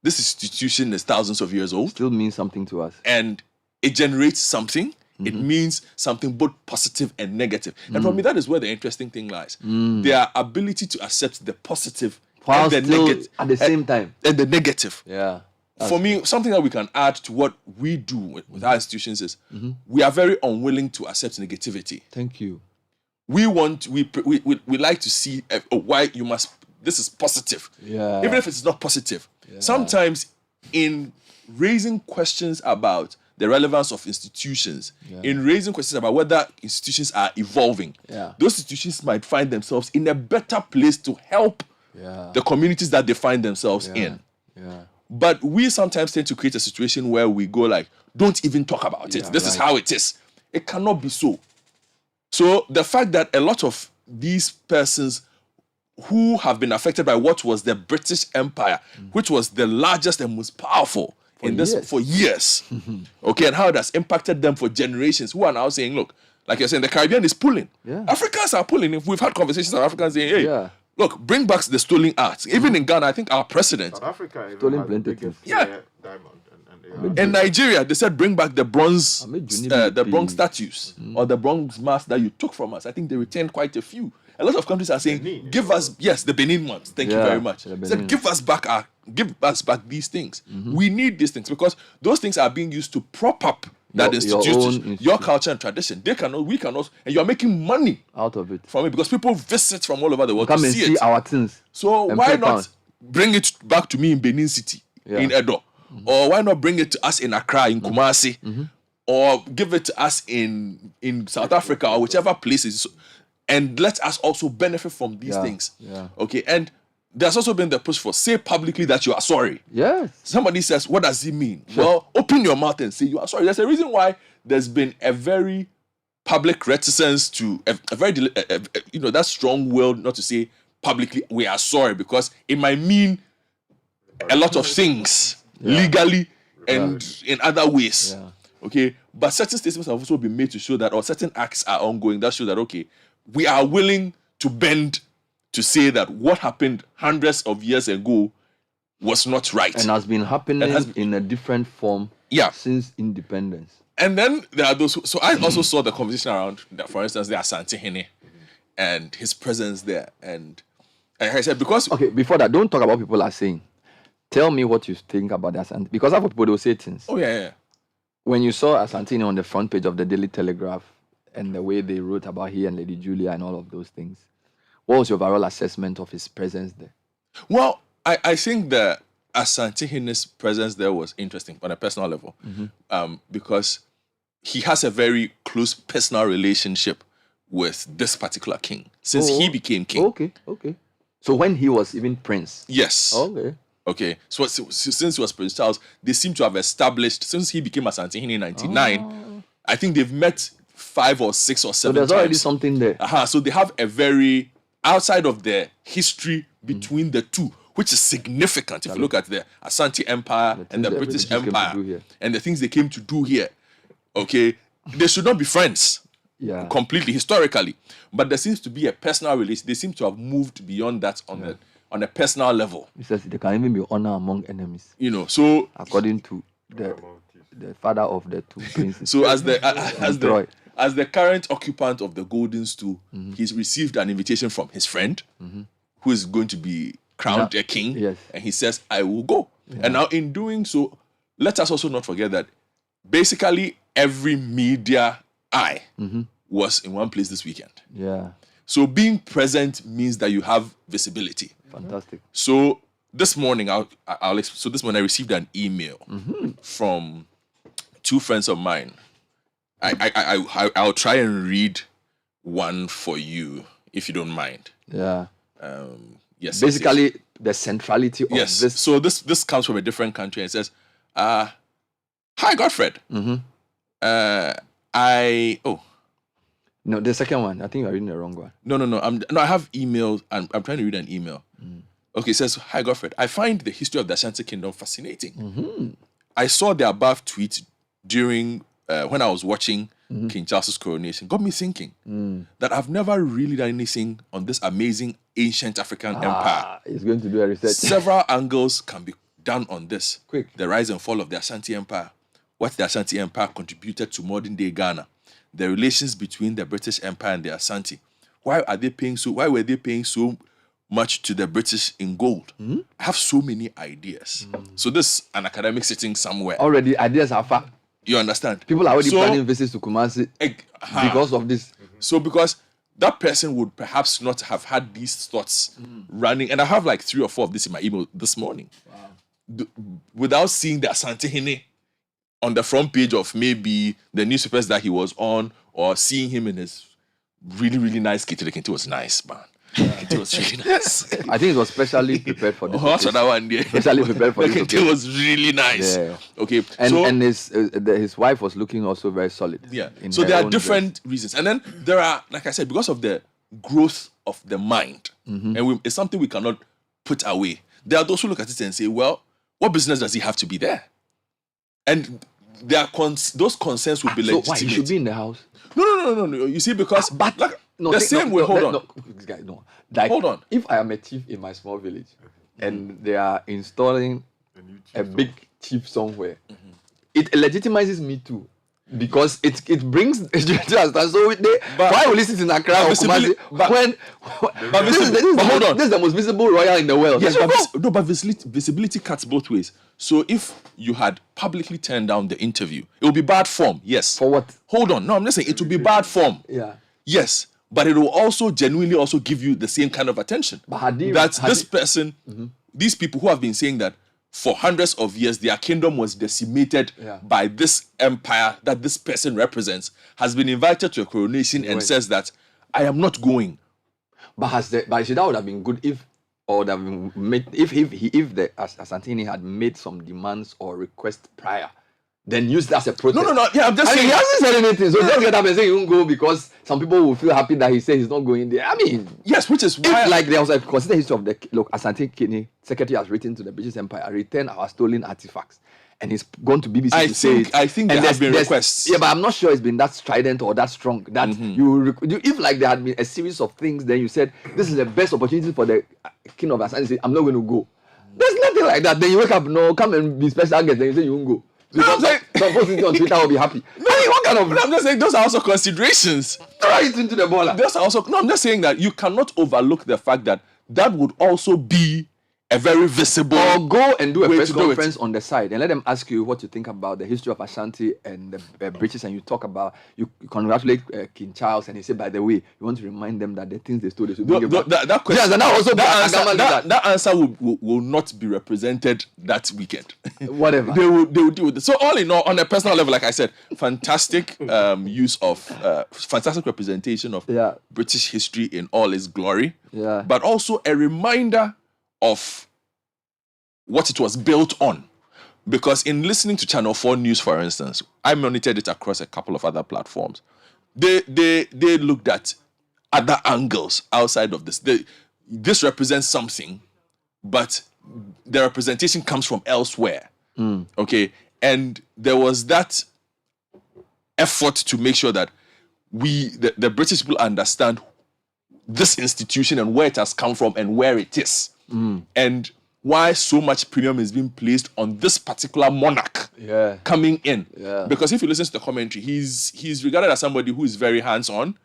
is thousands of years old. still means something to us. And it generates something. It means something both positive and negative. And for me, that is where the interesting thing lies. Their ability to accept the positive While and the still negative at the same time. and the negative. Yeah. For me, something that we can add to what we do with our institutions is we are very unwilling to accept negativity. Thank you. We like to see why you must. This is positive, Yeah. even if it's not positive. Sometimes, in raising questions about the relevance of institutions, in raising questions about whether institutions are evolving, those institutions might find themselves in a better place to help the communities that they find themselves in. Yeah. But we sometimes tend to create a situation where we go like, don't even talk about it. This is how it is. It cannot be so. So the fact that a lot of these persons who have been affected by what was the British Empire, which was the largest and most powerful for years, okay, and how it has impacted them for generations, who are now saying, look, like you're saying, the Caribbean is pulling. Yeah. Africans are pulling. If we've had conversations with Africans saying, hey, look, bring back the stolen arts. Even in Ghana, I think our president, South Africa even Stolen has the plenty biggest things. diamond. And in Nigeria, they said bring back the bronze, Junibi the bronze statues or the bronze masks that you took from us. I think they returned quite a few. A lot of countries are saying, Benin, give us, the Benin ones. Thank you very much. the They said, Benin. give us back these things. We need these things because those things are being used to prop up that Your own institution, institution. your culture and tradition. We cannot, and you are making money Out of it. from it because people visit from all over the world Come to and see see it. our things. So and why pay not pound. bring it back to me in Benin City, in Edo? Or why not bring it to us in Accra, in Kumasi? Or give it to us in South Africa or whichever places. And let us also benefit from these things. Yeah. Okay, and there's also been the push for say publicly that you are sorry. Yes. Somebody says, what does it mean? Well, open your mouth and say you are sorry. There's a reason why there's been a very public reticence to a very that strong will not to say publicly we are sorry, because it might mean a lot of things legally and in other ways. Okay, but certain statements have also been made to show that, or certain acts are ongoing that show that, okay, we are willing to bend to say that what happened hundreds of years ago was not right. And has been happening in a different form since independence. And then there are those so I also saw the conversation around that, for instance, the Asante Hene and his presence there. And I said, because... Okay, before that, don't talk about what people are saying. Tell me what you think about the Asante. Because other people, they will say things. Oh, yeah. When you saw Asante on the front page of the Daily Telegraph and the way they wrote about he and Lady Julia and all of those things, what was your overall assessment of his presence there? Well, I think the Asante Hene's presence there was interesting on a personal level, because he has a very close personal relationship with this particular king since he became king. Okay. So when he was even prince? Yes. Okay. So since he was Prince Charles, they seem to have established, since he became Asante Hene in 1999, I think they've met 5 or 6 or 7 times. So there's already something there. So they have a very, outside of the history between the two, which is significant if you look at the Asante Empire and the British Empire and the things they came to do here. Okay, they should not be friends. Yeah. Completely historically, but there seems to be a personal relation. They seem to have moved beyond that on a personal level. It says there can even be honor among enemies. You know, so according to the father of the two princes. So as the current occupant of the golden stool, he's received an invitation from his friend, who is going to be crowned a king, and he says, "I will go." And now, in doing so, let us also not forget that basically every media eye was in one place this weekend. Yeah. So being present means that you have visibility. Fantastic. So this morning, this morning I received an email from two friends of mine. I'll try and read one for you if you don't mind. Yeah. Yes. Basically, the centrality of this. So this comes from a different country and says, "Hi, Godfred. No, the second one. I think you're reading the wrong one. No. I have emails. I'm trying to read an email. Okay, it says, "Hi, Godfred. I find the history of the Ashanti Kingdom fascinating. I saw the above tweet during when I was watching King Charles's coronation. Got me thinking that I've never really done anything on this amazing ancient African empire. He's going to do a research. Several angles can be done on this. Quick. The rise and fall of the Ashanti Empire, what the Ashanti Empire contributed to modern-day Ghana, the relations between the British Empire and the Ashanti. Why were they paying so much to the British in gold? I have so many ideas. So this is an academic sitting somewhere. Already, ideas are far. You understand? People are already planning visits to Kumasi because of this. So because that person would perhaps not have had these thoughts running. And I have like 3 or 4 of this in my email this morning. Wow. Without seeing the Asante Hene on the front page of maybe the newspapers that he was on, or seeing him in his really, really nice kit. The kit was nice, man. It was really nice. I think it was specially prepared for this. That one day. Specially prepared for this. It was really nice. Yeah. Okay. And his wife was looking also very solid. Yeah. So there are different reasons. And then there are, like I said, because of the growth of the mind, and it's something we cannot put away. There are those who look at it and say, well, what business does he have to be there? And there are those concerns will be legitimate. So why, he should be in the house? No. You see, because hold on. This guy, no. Like, hold on. If I am a chief in my small village and they are installing a big chief somewhere, it legitimizes me too. Because it brings why will he sit in Accra or Kumasi hold on. This is the most visible royal in the world. Yes, but visibility cuts both ways. So if you had publicly turned down the interview, it would be bad form. Yes. For what? Hold on. No, I'm just saying it would be bad form. Yeah. Yes, but it will also genuinely also give you the same kind of attention. But these people who have been saying that for hundreds of years, their kingdom was decimated by this empire that this person represents, has been invited to a coronation and says that, I am not going. But that would have been good if the Asantini had made some demands or requests prior. Then use that as a protest. No. Yeah, I'm just saying. He hasn't said anything. So just get up and say he won't go because some people will feel happy that he says he's not going there. I mean, yes, which is why. Like there was a considered history of the Asante Kini secretary has written to the British Empire, return our stolen artifacts. And he's gone to BBC to say it. I think there have been requests. Yeah, but I'm not sure it's been that strident or that strong. That if like there had been a series of things, then you said, this is the best opportunity for the king of Asante. I'm not going to go. There's nothing like that. Then you wake up, no, come and be special guest. Then you say you won't go. I'm saying some post it on Twitter will be happy. I'm just saying those are also considerations. Right into the baller. I'm just saying that you cannot overlook the fact that would also be a very visible. Or go and do a press conference on the side and let them ask you what you think about the history of Ashanti and the British, and you talk about, you congratulate King Charles, and you say, by the way, you want to remind them that the things they stole, they should bring it back. That question, yes, that answer will not be represented that weekend. Whatever. They will deal with it. So all in all, on a personal level, like I said, fantastic use of, fantastic representation of British history in all its glory. Yeah. But also a reminder of what it was built on. Because in listening to Channel 4 News, for instance, I monitored it across a couple of other platforms. They looked at other angles outside of this. This represents something but the representation comes from elsewhere. Okay, and there was that effort to make sure that the British people understand this institution and where it has come from and where it is, and why so much premium is being placed on this particular monarch coming in. Because if you listen to the commentary, he's regarded as somebody who is very hands-on.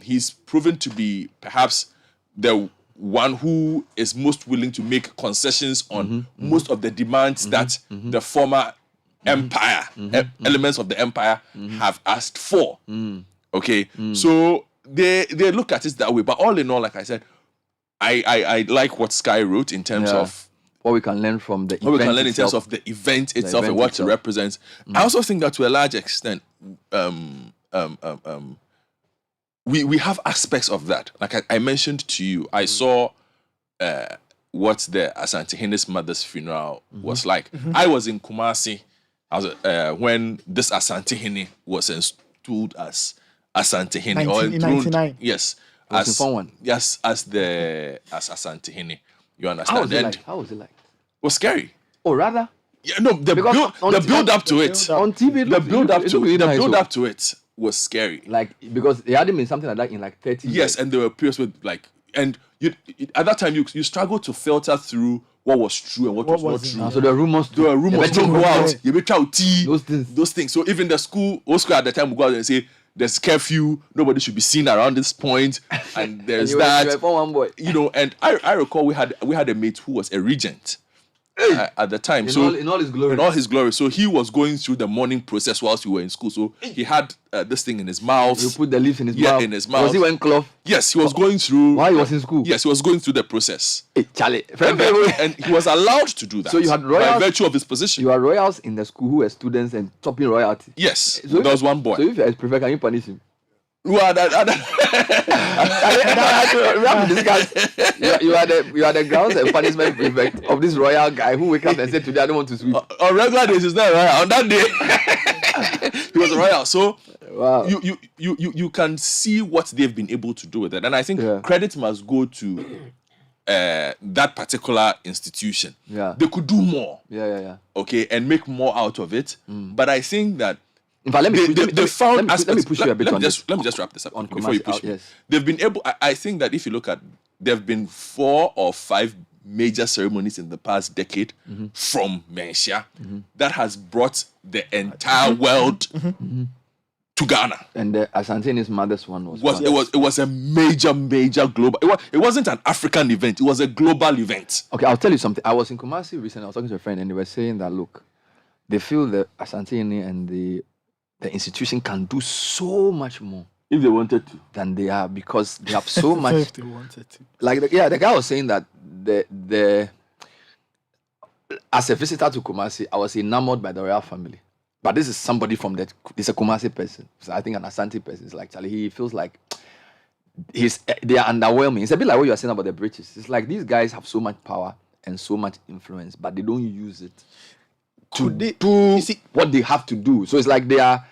He's proven to be perhaps the one who is most willing to make concessions on most of the demands that the former empire, elements of the empire have asked for. Okay, so they look at it that way. But all in all, like I said, I like what Sky wrote in terms of what we can learn from the event. What we can learn in terms of the event itself and what it represents. I also think that to a large extent, we have aspects of that. Like I mentioned to you, I saw what the Asante Hene's mother's funeral was like. I was in Kumasi when this Asante Hene was installed as Asante Hene. In 1999. Yes. As Asante Hene. You understand? How was it like? It was scary. Oh, rather? Yeah, no, the build up to it. On TV, the build up to it was scary. Like, because there hadn't been something like that in like 30 years. Yes, and there were periods with like, and at that time you struggled to filter through what was true and what was not true. So the rumors don't go out. You better out those things. So even the school at the time would go out and say there's curfew, nobody should be seen around this point, and there's and that. One boy. You know, and I recall we had a mate who was a regent. At the time, in all his glory. So he was going through the mourning process whilst we were in school. So he had this thing in his mouth. You put the leaves in his mouth. Yeah, in his mouth. Was he wearing cloth? Yes, he was going through. While he was in school. Yes, he was going through the process. Hey, Charlie. And he was allowed to do that. So you had royals by virtue of his position. You had royals in the school who were students and topping royalty. Yes, so there was one boy. So if you prefer, can you punish him? Well, we have to discuss. You are the grounds and punishment prefect of this royal guy who wake up and say today I don't want to sweep. On regular days, it's not royal. On that day, he was a royal. So wow. You can see what they've been able to do with it, and I think credit must go to that particular institution. Yeah, they could do more. Yeah. Okay, and make more out of it. But I think that. In fact, let me push you a bit on this. Let me just wrap this up on before you push me. Yes. They've been able. I think that if you look at, there have been 4 or 5 major ceremonies in the past decade from Mensia that has brought the entire world to Ghana. And the Asante's mother's one was it was a major global. It wasn't an African event. It was a global event. Okay, I'll tell you something. I was in Kumasi recently. I was talking to a friend, and they were saying that look, they feel the Asante and the institution can do so much more if they wanted to than they are, because they have so much. If they wanted to, like the guy was saying that the as a visitor to Kumasi, I was enamored by the royal family. But this is somebody from it's a Kumasi person. So I think an Asante person. It's like Charlie. He feels like they are underwhelming. It's a bit like what you are saying about the British. It's like these guys have so much power and so much influence, but they don't use it to do what they have to do. So it's like they are.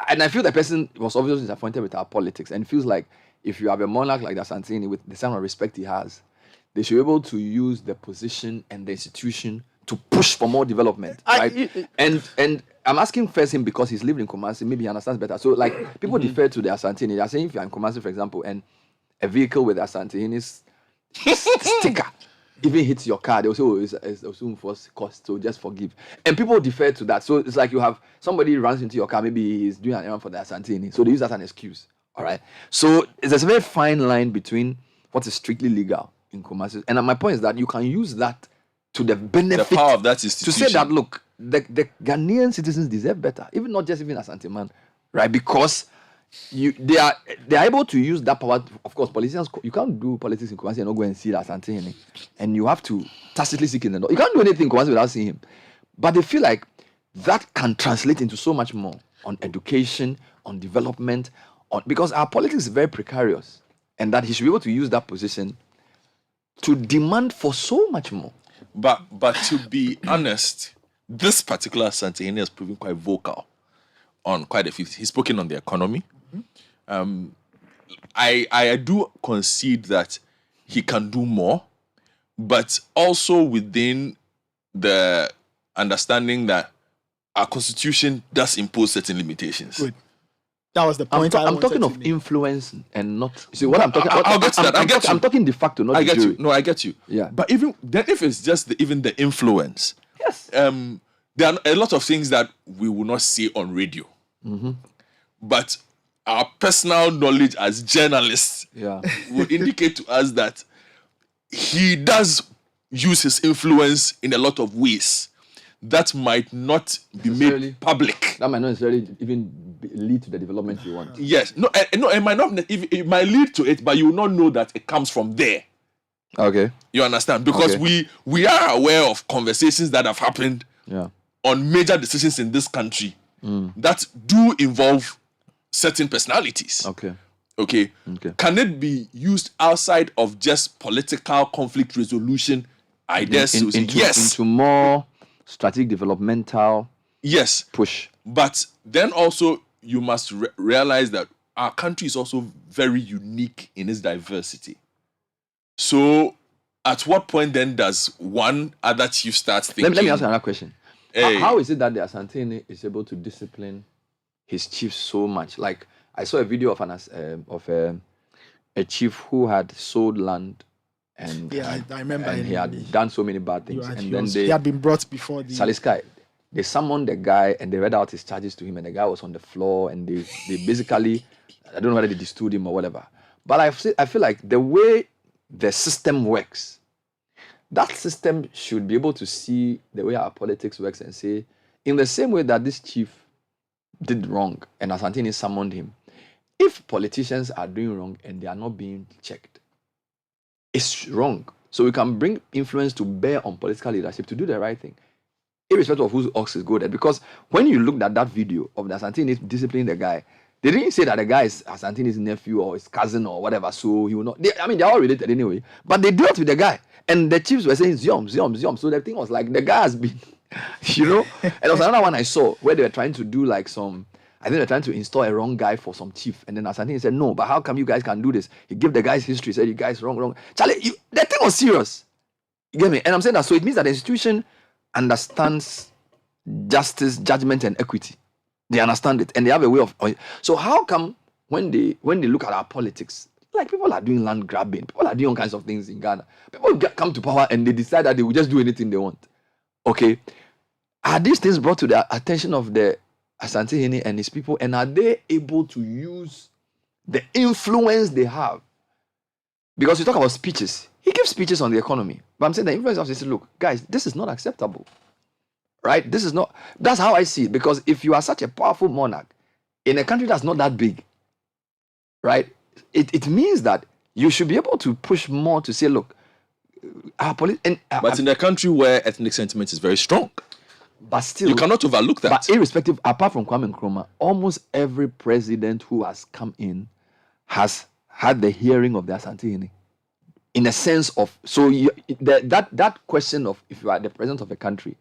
And I feel the person was obviously disappointed with our politics, and feels like if you have a monarch like that Santini with the kind of respect he has, they should be able to use the position and the institution to push for more development, right? And I'm asking first him because he's lived in Kumasi, maybe he understands better. So like people defer to the Asantini. They're saying if you're in Kumasi, for example, and a vehicle with Asantini's sticker even hits your car, they'll say, oh, it's assumed for cost, so just forgive. And people defer to that. So it's like you have somebody runs into your car, maybe he's doing an errand for the Asantini, so they use that as an excuse. All right. So there's a very fine line between what is strictly legal in Kumasi, and my point is that you can use that to the benefit, the power of that institution, to say that look, the Ghanaian citizens deserve better, even not just even Asante man, right? Because they are able to use that power. Of course, politicians, you can't do politics in Kumasi and not go and see that Asante, and you have to tacitly seek in the door. You can't do anything in Kumasi without seeing him. But they feel like that can translate into so much more on education, on development, because our politics is very precarious, and that he should be able to use that position to demand for so much more. But to be honest, this particular Asante has proven quite vocal on quite a few. He's spoken on the economy. I do concede that he can do more, but also within the understanding that our constitution does impose certain limitations. Good. That was the point. I'm talking of influence and not. See what I'm talking. I'll get to that. I get you. I'm talking de facto, not I get de jure. you. No, I get you. Yeah. But even then, if it's just even the influence, yes. There are a lot of things that we will not see on radio. Mm-hmm. But our personal knowledge as journalists would indicate to us that he does use his influence in a lot of ways that might not be made public. That might not necessarily even lead to the development you want. Yes. No, it might not. It might lead to it, but you will not know that it comes from there. Okay. You understand? Because we are aware of conversations that have happened on major decisions in this country that do involve certain personalities. Okay. Can it be used outside of just political conflict resolution ideas? Into more strategic developmental push. But then also you must realize that our country is also very unique in its diversity. So at what point then does one other chief start thinking? Let me ask another question. Hey. How is it that the Asantehene is able to discipline his chiefs so much? Like, I saw a video of a chief who had sold land, and I remember, and he had done so many bad things, and then he had been brought before the Saliskai. They summoned the guy and they read out his charges to him, and the guy was on the floor, and they basically, I don't know whether they disturbed him or whatever. But I feel like the way the system works, that system should be able to see the way our politics works and say, in the same way that this chief did wrong and Asantehene summoned him, if politicians are doing wrong and they are not being checked, it's wrong. So we can bring influence to bear on political leadership to do the right thing, irrespective of whose ox is good at. Because when you looked at that video of the Asantehene disciplining the guy, they didn't say that the guy is Asantene's nephew or his cousin or whatever, so he will not. They're all related anyway. But they dealt with the guy, and the chiefs were saying Ziom. So the thing was like, the guy has been, And there was another one I saw where they were trying to do like some, I think they're trying to install a wrong guy for some chief, and then Asantehene said, no, but how come you guys can do this? He gave the guy's history, said, you guys wrong. Charlie, that thing was serious. You get me? And I'm saying that, so it means that the institution understands justice, judgment, and equity. They understand it, and they have a way of. So how come when they look at our politics, like people are doing land grabbing, people are doing all kinds of things in Ghana. People come to power and they decide that they will just do anything they want. Okay, are these things brought to the attention of the Asantehene and his people, and are they able to use the influence they have? Because you talk about speeches, he gives speeches on the economy, but I'm saying the influence of this. Look, guys, this is not acceptable. Right? This is not, that's how I see it. Because if you are such a powerful monarch in a country that's not that big, right? It means that you should be able to push more to say, look, our but in a country where ethnic sentiment is very strong, but still, you cannot overlook that. But irrespective, apart from Kwame Nkrumah, almost every president who has come in has had the hearing of the Asantehene. In a sense of, so that question of if you are the president of a country,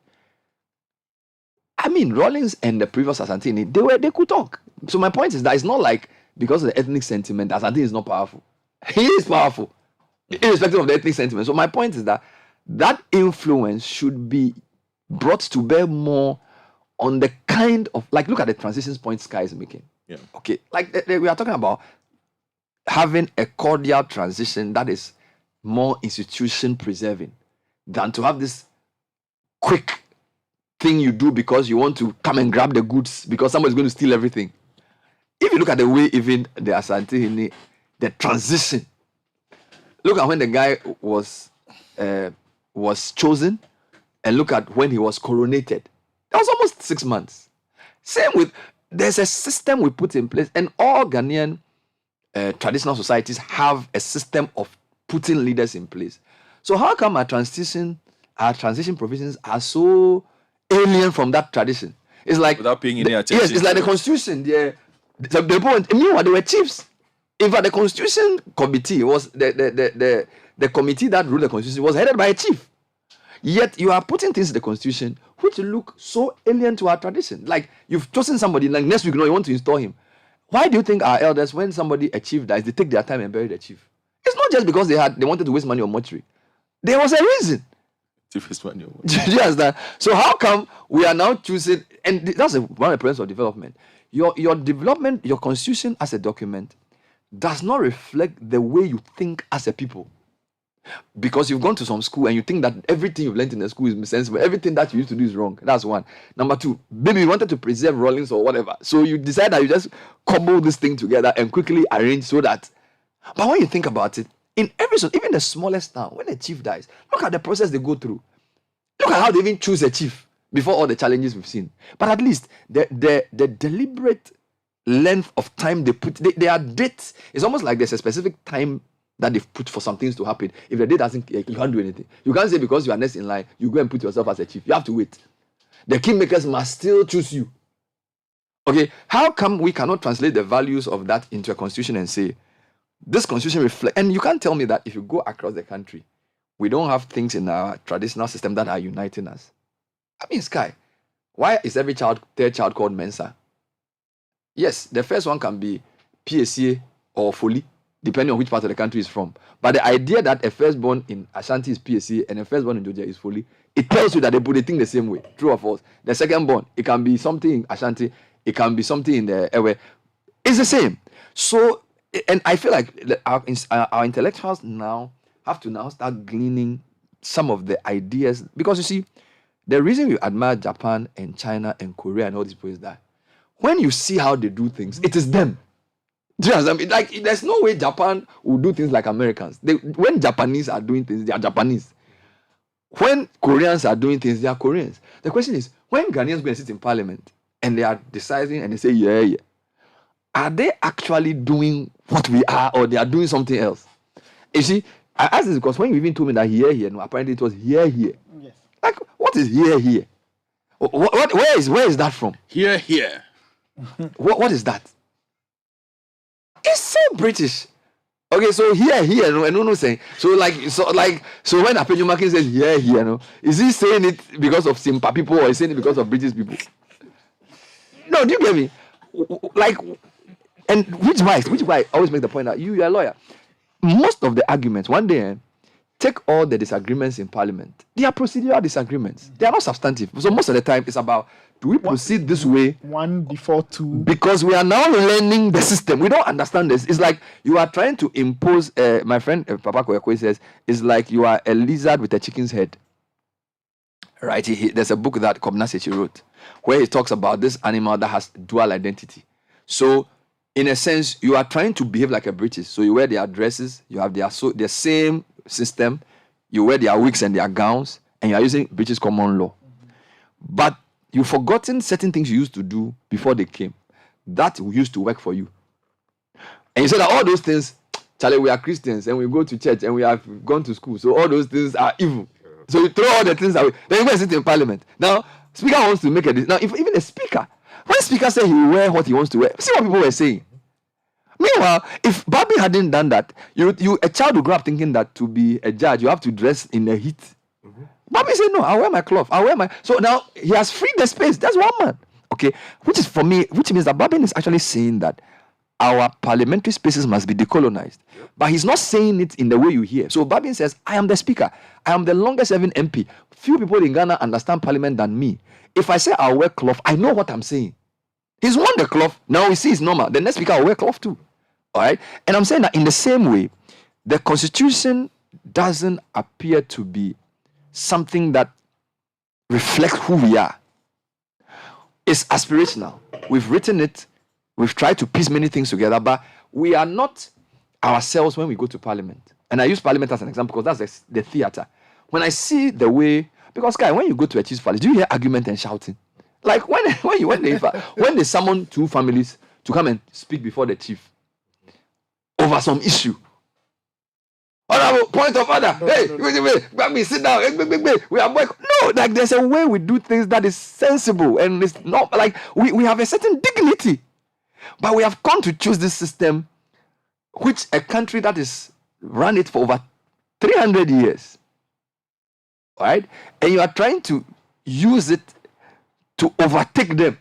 I mean, Rawlings and the previous Asantehene, they could talk. So my point is that it's not like because of the ethnic sentiment, Asantehene is not powerful. He is powerful, irrespective of the ethnic sentiment. So my point is that influence should be brought to bear more on the kind of, like, look at the transitions point Sky is making. Yeah. Okay, like we are talking about having a cordial transition that is more institution preserving than to have this quick thing you do because you want to come and grab the goods because somebody's going to steal everything. If you look at the way even the Asantehene, the transition, look at when the guy was chosen, and look at when he was coronated. That was almost 6 months. Same with, there's a system we put in place, and all Ghanaian traditional societies have a system of putting leaders in place. So how come our transition provisions are so alien from that tradition? It's like without paying any attention. Yes, it's like the constitution. Meanwhile, they were chiefs. In fact, the constitution committee was the committee that ruled the constitution was headed by a chief. Yet you are putting things in the constitution which look so alien to our tradition. Like you've chosen somebody, like next week, you want to install him. Why do you think our elders, when a chief dies, they take their time and bury the chief? It's not just because they wanted to waste money on mortuary. There was a reason. Do you understand? So how come we are now choosing? And that's one of the problems of development. Your development, your constitution as a document, does not reflect the way you think as a people. Because you've gone to some school and you think that everything you've learned in the school is sensible, everything that you used to do is wrong. That's one. Number two, maybe you wanted to preserve Rawlings or whatever. So you decide that you just cobble this thing together and quickly arrange so that. But when you think about it, in every, even the smallest town, when a chief dies, look at the process they go through. Look at how they even choose a chief before all the challenges we've seen. But at least the deliberate length of time they put, they are dates. It's almost like there's a specific time that they've put for some things to happen. If the date doesn't, you can't do anything. You can't say because you are next in line, you go and put yourself as a chief. You have to wait. The kingmakers must still choose you. Okay, how come we cannot translate the values of that into a constitution and say, this constitution reflects, and you can't tell me that if you go across the country, we don't have things in our traditional system that are uniting us. I mean, Sky, why is every third child called Mensa? Yes, the first one can be PSA or Foley, depending on which part of the country is from. But the idea that a firstborn in Ashanti is PSA and a firstborn in Georgia is Foley, it tells you that they think the same way. True or false? The secondborn, it can be something in Ashanti, it can be something in the Ewe. It's the same. So, and I feel like our intellectuals now have to now start gleaning some of the ideas. Because you see, the reason we admire Japan and China and Korea and all these people is that when you see how they do things, it is them. Do you understand? Like, there's no way Japan will do things like Americans. When Japanese are doing things, they are Japanese. When Koreans are doing things, they are Koreans. The question is, when Ghanaians go and sit in parliament and they are deciding and they say, yeah, are they actually doing what we are, or they are doing something else? You see, I asked this because when you even told me that here, no, apparently it was here. Yes. Like, what is here? Where is that from? Here. What is that? It's so British. Okay, so here, no saying. So when Apeju Makin says here, no, is he saying it because of Simpa people or is he saying it because of British people? No, do you get me? Like, and which why I always make the point that you're a lawyer. Most of the arguments, one day, take all the disagreements in parliament. They are procedural disagreements. They are not substantive. So most of the time, it's about, do we proceed this way? One before two. Because we are now learning the system. We don't understand this. It's like you are trying to impose, my friend Papa Koyakwe says, it's like you are a lizard with a chicken's head. Right? There's a book that Kobna Sechi wrote where he talks about this animal that has dual identity. So, in a sense, you are trying to behave like a British. So you wear their dresses, you have their same system, you wear their wigs and their gowns, and you are using British common law. But you've forgotten certain things you used to do before they came. That used to work for you. And you say that all those things, Charlie, we are Christians and we go to church and we have gone to school. So all those things are evil. So you throw all the things away. Then you go and sit in parliament. Now, speaker wants to make a decision. Now, if even the speaker, when the speaker said he will wear what he wants to wear, see what people were saying. Meanwhile, if Bobby hadn't done that, a child would grow up thinking that to be a judge, you have to dress in the heat. Mm-hmm. Bobby said, no, I'll wear my cloth. So now he has freed the space. That's one man. Okay. Which means that Bobby is actually saying that our parliamentary spaces must be decolonized. Yep. But he's not saying it in the way you hear. So Babin says, I am the speaker. I am the longest serving MP. Few people in Ghana understand parliament than me. If I say I'll wear cloth, I know what I'm saying. He's worn the cloth. Now we see it's normal. The next speaker will wear cloth too. All right? And I'm saying that in the same way, the constitution doesn't appear to be something that reflects who we are. It's aspirational. We've written it. We've tried to piece many things together, but we are not ourselves when we go to parliament. And I use parliament as an example because that's the theater. When I see the way, because guy, when you go to a chief's palace, do you hear argument and shouting? Like when they summon two families to come and speak before the chief over some issue. Honorable, point of order. Wait, grab me, sit down. We are boy. No, like there's a way we do things that is sensible and it's not like we have a certain dignity. But we have come to choose this system, which a country that is run it for over 300 years, right? And you are trying to use it to overtake them.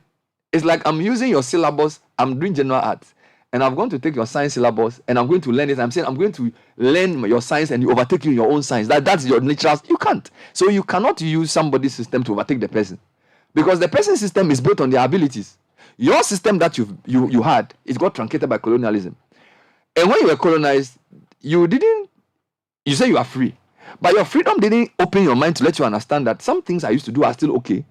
It's like I'm using your syllabus, I'm doing general arts, and I'm going to take your science syllabus and I'm going to learn it. I'm saying I'm going to learn your science and you overtake you in your own science. That's your natural. You can't. So you cannot use somebody's system to overtake the person, because the person's system is built on their abilities. Your system that you had, it got truncated by colonialism. And when you were colonized, you say you are free, but your freedom didn't open your mind to let you understand that some things I used to do are still okay,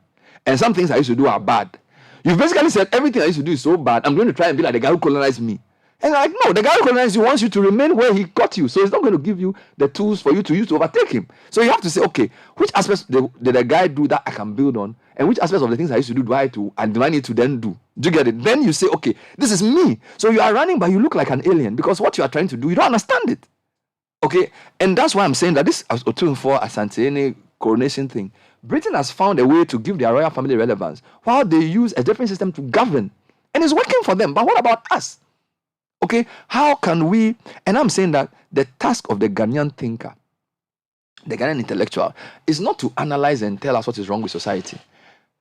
and some things I used to do are bad. You basically said everything I used to do is so bad, I'm going to try and be like the guy who colonized me. And like, no, the guy who colonized you wants you to remain where he got you. So he's not going to give you the tools for you to use to overtake him. So you have to say, okay, which aspects did the guy do that I can build on? And which aspects of the things I used to do do I need to then do? Do you get it? Then you say, okay, this is me. So you are running, but you look like an alien, because what you are trying to do, you don't understand it. Okay? And that's why I'm saying that this Otunfo Asante coronation thing, Britain has found a way to give their royal family relevance while they use a different system to govern. And it's working for them. But what about us? Okay, how can we? And I'm saying that the task of the Ghanaian thinker, the Ghanaian intellectual, is not to analyze and tell us what is wrong with society.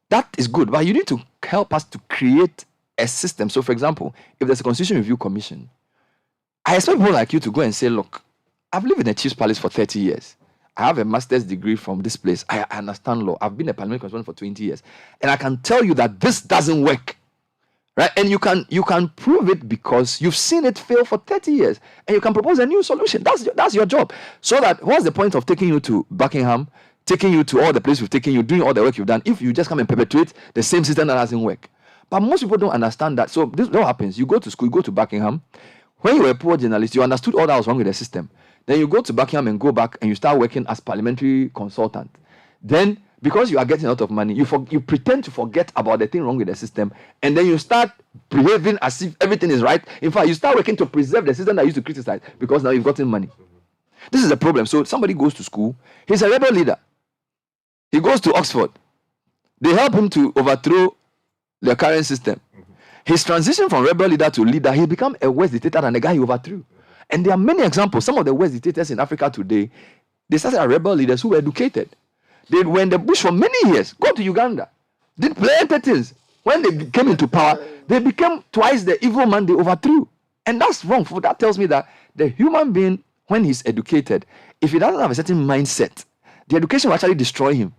That is good, but you need to help us to create a system. So, for example, if there's a Constitution Review Commission, I expect people like you to go and say, look, I've lived in a chief's palace for 30 years. I have a master's degree from this place. I understand law. I've been a parliament correspondent for 20 years. And I can tell you that this doesn't work. Right? And you can prove it because you've seen it fail for 30 years. And you can propose a new solution. That's your job. So that, what's the point of taking you to Buckingham, taking you to all the places we've taken you, doing all the work you've done, if you just come and perpetuate the same system that doesn't work? But most people don't understand that. So this is what happens. You go to school, you go to Buckingham. When you were a poor journalist, you understood all that was wrong with the system. Then you go to Buckingham and go back and you start working as parliamentary consultant. Then, because you are getting a lot of money, you pretend to forget about the thing wrong with the system, and then you start behaving as if everything is right. In fact, you start working to preserve the system that you used to criticize, because now you've gotten money. This is a problem. So somebody goes to school, he's a rebel leader. He goes to Oxford. They help him to overthrow the current system. His transition from rebel leader to leader, he became a worse dictator than the guy he overthrew. And there are many examples. Some of the worst dictators in Africa today, they started as rebel leaders who were educated. They were in the bush for many years. Go to Uganda. Did plenty things. When they came into power, they became twice the evil man they overthrew. And that's wrong. That tells me that the human being, when he's educated, if he doesn't have a certain mindset, the education will actually destroy him.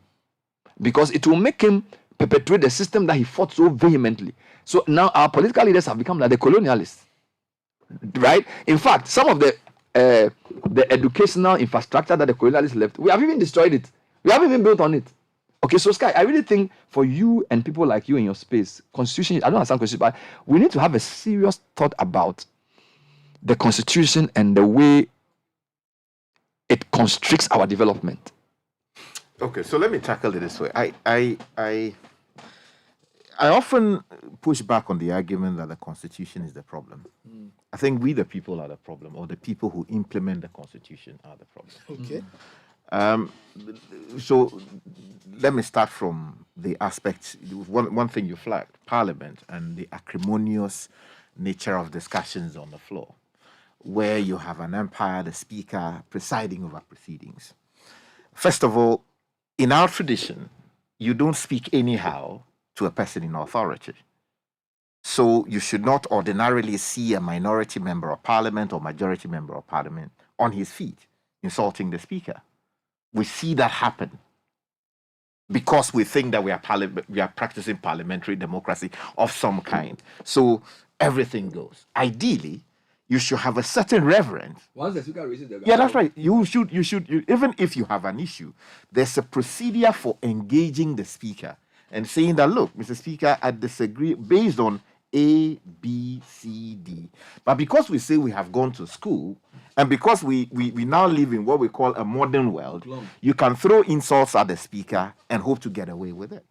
Because it will make him perpetuate the system that he fought so vehemently. So now our political leaders have become like the colonialists. Right? In fact, some of the educational infrastructure that the colonialists left, we have even destroyed it. We haven't even built on it. Okay, so Sky, I really think for you and people like you in your space, Constitution, I don't understand Constitution, but we need to have a serious thought about the Constitution and the way it constricts our development. Okay, so let me tackle it this way. I often push back on the argument that the Constitution is the problem. I think we, the people, are the problem, or the people who implement the Constitution are the problem. Okay. So let me start from the aspect. One thing you flagged, Parliament, and the acrimonious nature of discussions on the floor, where you have an umpire, the speaker, presiding over proceedings. First of all, in our tradition, you don't speak anyhow to a person in authority. So you should not ordinarily see a minority member of Parliament or majority member of Parliament on his feet insulting the speaker. We see that happen because we think that we are practicing parliamentary democracy of some kind. So everything goes. Ideally, you should have a certain reverence. Once the speaker raises the Yeah, that's right. You should, even if you have an issue, there's a procedure for engaging the speaker and saying that, look, Mr. Speaker, I disagree based on A, B, C, D. But because we say we have gone to school, and because we now live in what we call a modern world, you can throw insults at the speaker and hope to get away with it.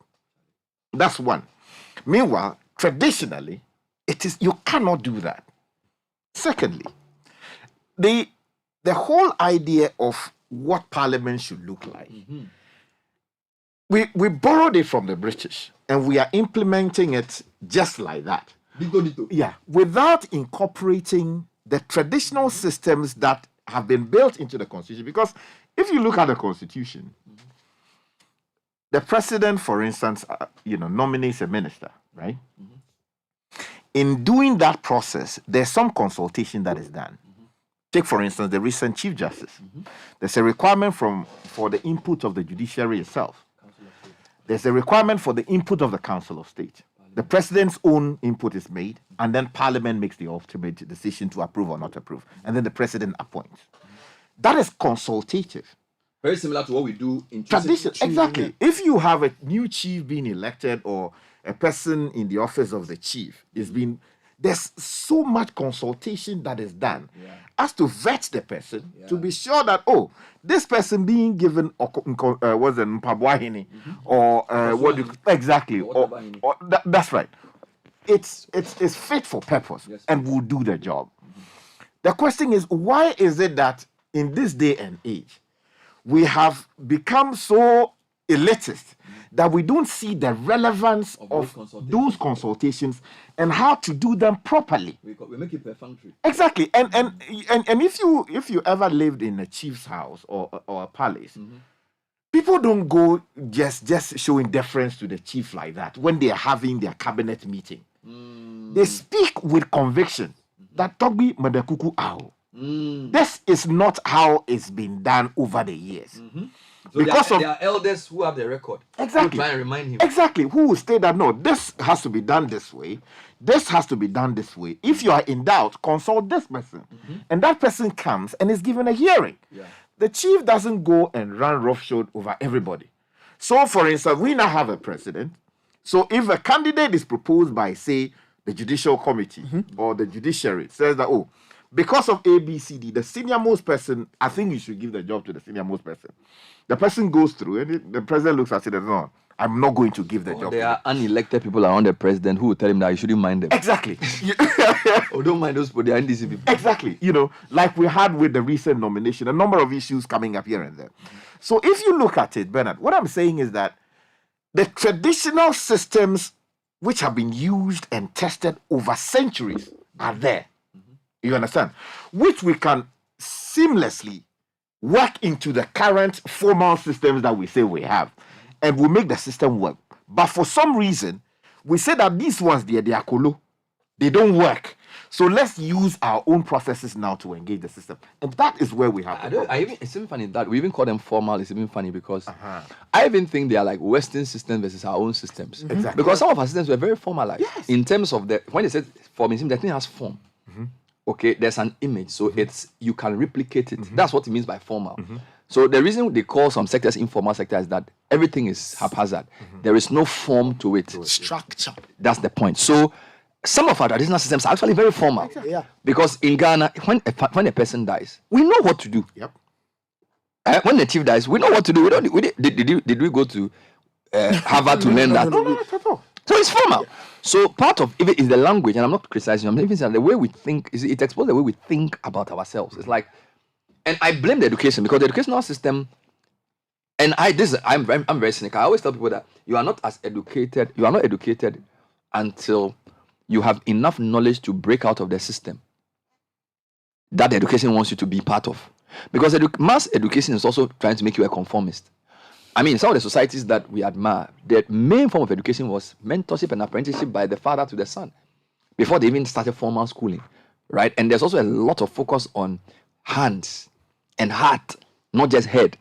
That's one. Meanwhile, traditionally, you cannot do that. Secondly, the whole idea of what Parliament should look like, we borrowed it from the British, and we are implementing it just like that. Yeah, without incorporating the traditional systems that have been built into the Constitution. Because if you look at the Constitution, the president, for instance, nominates a minister, right? in doing that process, there's some consultation that is done. Take, for instance, the recent Chief Justice. There's a requirement for the input of the judiciary itself. There's a requirement for the input of the Council of State. The President's own input is made, and then Parliament makes the ultimate decision to approve or not approve. And then the President appoints. That is consultative. Very similar to what we do in tradition. Exactly. If you have a new chief being elected or a person in the office of the chief is being, there's so much consultation that is done as to vet the person to be sure that this person being given was a Mpabwahini or what do you, exactly or that's right. It's fit for purpose and will do the job. The question is, why is it that in this day and age we have become so elitist that we don't see the relevance of those consultations and how to do them properly? We make it perfunctory. Exactly. And if you ever lived in a chief's house or a palace, people don't go just showing deference to the chief like that when they are having their cabinet meeting. They speak with conviction that Togbi Madekuku Ao. This is not how it's been done over the years. So because there are elders who have the record. Exactly. Who try and remind him. Exactly. Who will state that no, this has to be done this way. This has to be done this way. If you are in doubt, consult this person. And that person comes and is given a hearing. The chief doesn't go and run roughshod over everybody. So, for instance, we now have a president. So if a candidate is proposed by, say, the judicial committee or the judiciary, says that, because of A, B, C, D, the senior most person, I think you should give the job to the senior most person. The person goes through and the president looks at it and says, no, I'm not going to give the job. There are unelected people around the president who will tell him that you shouldn't mind them. Exactly. Don't mind those people, they are NDC people. Exactly. Like we had with the recent nomination, a number of issues coming up here and there. So if you look at it, Bernard, what I'm saying is that the traditional systems which have been used and tested over centuries are there. You understand? Which we can seamlessly work into the current formal systems that we say we have. And we make the system work. But for some reason, we say that these ones, they are kolo. They don't work. So let's use our own processes now to engage the system. And that is where we have it's even funny that we even call them formal. It's even funny because I even think they are like Western systems versus our own systems. Exactly. Because some of our systems were very formalized. In terms of when they said formalism, the thing has form. Okay, there's an image, so you can replicate it. That's what it means by formal. So the reason they call some sectors informal sector is that everything is haphazard. There is no form to it. Structure. That's the point. So some of our traditional systems are actually very formal. Because in Ghana, when a person dies, we know what to do. When the chief dies, we know what to do. Did we go to Harvard to learn that? No. So it's formal. So part of it is the language, and I'm not criticizing. I'm even saying the way we think. It exposes the way we think about ourselves. It's like, and I blame the education because the educational system. And I'm very cynical. I always tell people that you are not educated until you have enough knowledge to break out of the system that the education wants you to be part of. Because mass education is also trying to make you a conformist. I mean, some of the societies that we admire, the main form of education was mentorship and apprenticeship by the father to the son before they even started formal schooling, right? And there's also a lot of focus on hands and heart, not just head.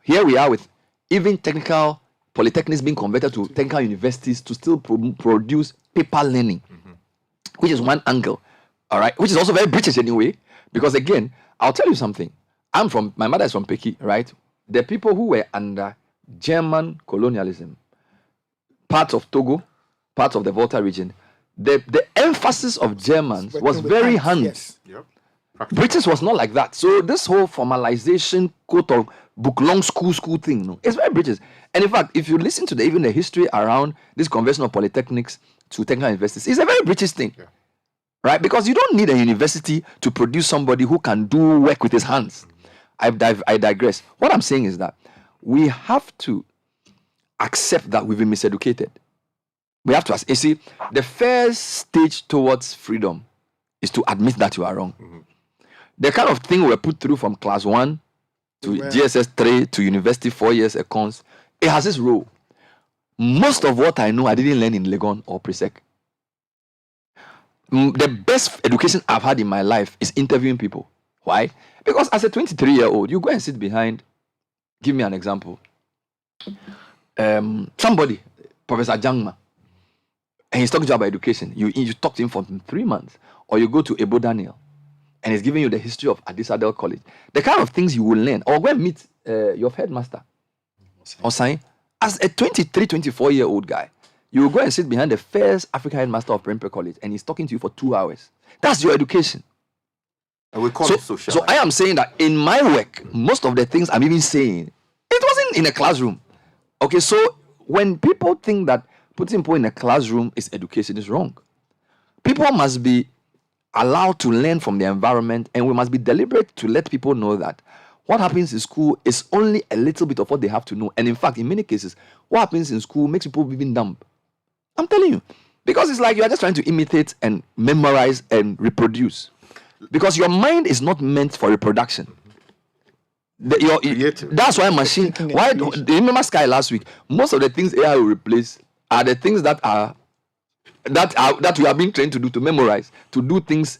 Here we are with even technical polytechnics being converted to technical universities to still produce paper learning, which is one angle, all right? Which is also very British anyway, because again, I'll tell you something. My mother is from Peki, right? The people who were under German colonialism, parts of Togo, parts of the Volta region, the emphasis of Germans was very hands. British was not like that. So this whole formalization, quote or book long school thing, it's very British. And in fact, if you listen to even the history around this conversion of polytechnics to technical universities, it's a very British thing. Right? Because you don't need a university to produce somebody who can do work with his hands. I digress. What I'm saying is that we have to accept that we've been miseducated. We have to you see, the first stage towards freedom is to admit that you are wrong. The kind of thing we're put through from class 1 to GSS 3 to university 4 years econs, it has its role. Most of what I know, I didn't learn in Legon or Presec. the best education I've had in my life is interviewing people. Why? Because as a 23-year-old, you go and sit behind. Give me an example. Somebody, Professor Jangma, and he's talking to you about education. You talk to him for 3 months, or you go to Ebo Daniel, and he's giving you the history of Addis Adel College. The kind of things you will learn, or go and meet your headmaster, Osai. As a 23, 24-year-old guy, you will go and sit behind the first African headmaster of Prempeh College, and he's talking to you for 2 hours. That's your education. And we call it social. So I am saying that in my work, most of the things I'm even saying, it wasn't in a classroom. Okay, so when people think that putting people in a classroom is education, is wrong. People must be allowed to learn from the environment, and we must be deliberate to let people know that what happens in school is only a little bit of what they have to know. And in fact, in many cases, what happens in school makes people even dumb. I'm telling you. Because it's like you are just trying to imitate and memorize and reproduce. Because your mind is not meant for reproduction. That's why machine. Why do you remember Sky last week? Most of the things AI will replace are the things that we are being trained to do, to memorize, to do things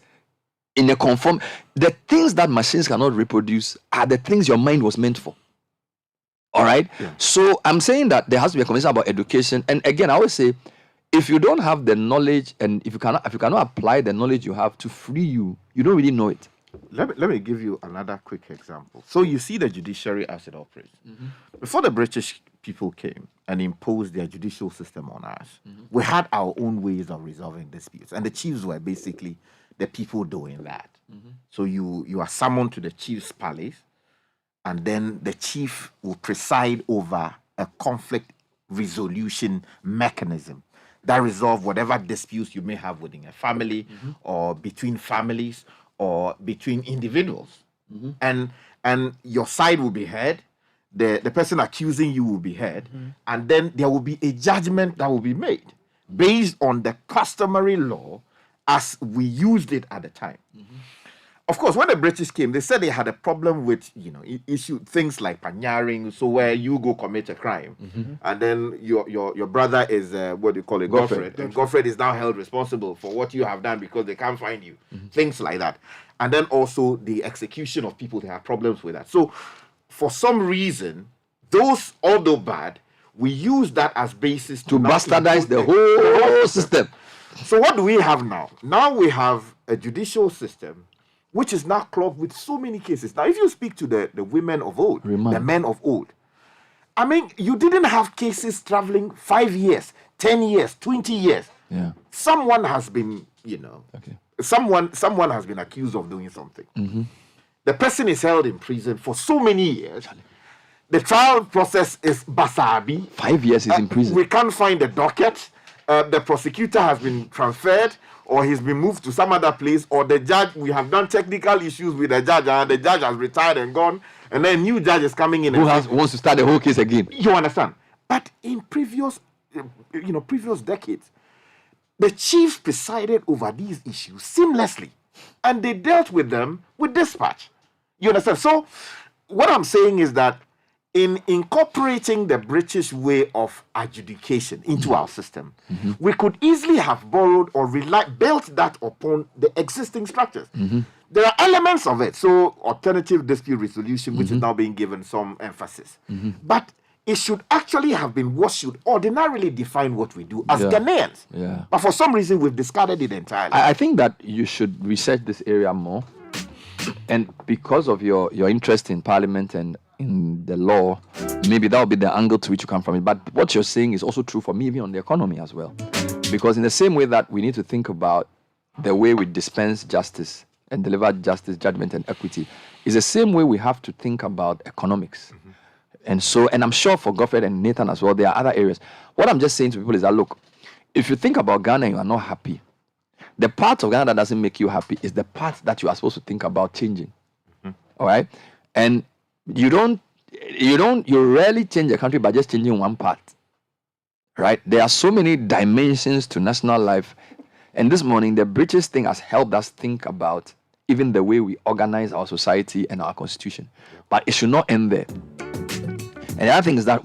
in a conform. The things that machines cannot reproduce are the things your mind was meant for. All right. Yeah. So I'm saying that there has to be a conversation about education. And again, I always say, if you don't have the knowledge, and if you cannot apply the knowledge you have to free you, you don't really know it. Let me give you another quick example. So you see the judiciary as it operates. Before the British people came and imposed their judicial system on us, we had our own ways of resolving disputes. And the chiefs were basically the people doing that. So you are summoned to the chief's palace, and then the chief will preside over a conflict resolution mechanism that resolve whatever disputes you may have within a family, or between families, or between individuals. And your side will be heard, the person accusing you will be heard, and then there will be a judgment that will be made based on the customary law as we used it at the time. Of course, when the British came, they said they had a problem with, things like panyaring, so where you go commit a crime, and then your brother is, what do you call it, Godfred. And Godfred is now held responsible for what you have done because they can't find you. Things like that. And then also the execution of people, they have problems with that. So for some reason, those, although bad, we use that as basis to bastardize the whole system. So what do we have now? Now we have a judicial system which is now clogged with so many cases. Now, if you speak to the women of old, the men of old, I mean, you didn't have cases traveling 5 years, 10 years, 20 years. Yeah. Someone has been, someone has been accused of doing something. The person is held in prison for so many years. The trial process is basabi. 5 years is in prison. We can't find the docket. The prosecutor has been transferred, or he's been moved to some other place, or the judge, we have done technical issues with the judge, and the judge has retired and gone, and then new judge is coming in. Who wants to start the whole case again? You understand? But in previous decades, the chiefs presided over these issues seamlessly, and they dealt with them with dispatch. You understand? So what I'm saying is that in incorporating the British way of adjudication into our system, we could easily have borrowed or built that upon the existing structures. There are elements of it. So alternative dispute resolution, which is now being given some emphasis. But it should actually have been what should ordinarily define what we do as Ghanaians. Yeah. But for some reason, we've discarded it entirely. I think that you should research this area more. And because of your interest in Parliament and in the law, maybe that will be the angle to which you come from it. But what you're saying is also true for me, even on the economy as well. Because in the same way that we need to think about the way we dispense justice and deliver justice, judgment, and equity, is the same way we have to think about economics. And I'm sure for Godfred and Nathan as well, there are other areas. What I'm just saying to people is that, look, if you think about Ghana and you are not happy, the part of Ghana that doesn't make you happy is the part that you are supposed to think about changing. All right? And you rarely change a country by just changing one part. Right? There are so many dimensions to national life. And this morning, the British thing has helped us think about even the way we organize our society and our constitution. But it should not end there. And the other thing is that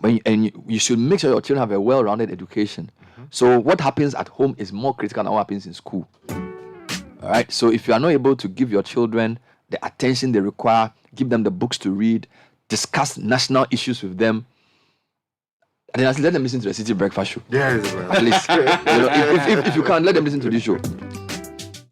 you should make sure your children have a well-rounded education. So what happens at home is more critical than what happens in school. All right. So if you are not able to give your children the attention they require, give them the books to read, discuss national issues with them, and then let them listen to the Citi Breakfast Show. Yes, At least, if you can, let them listen to this show.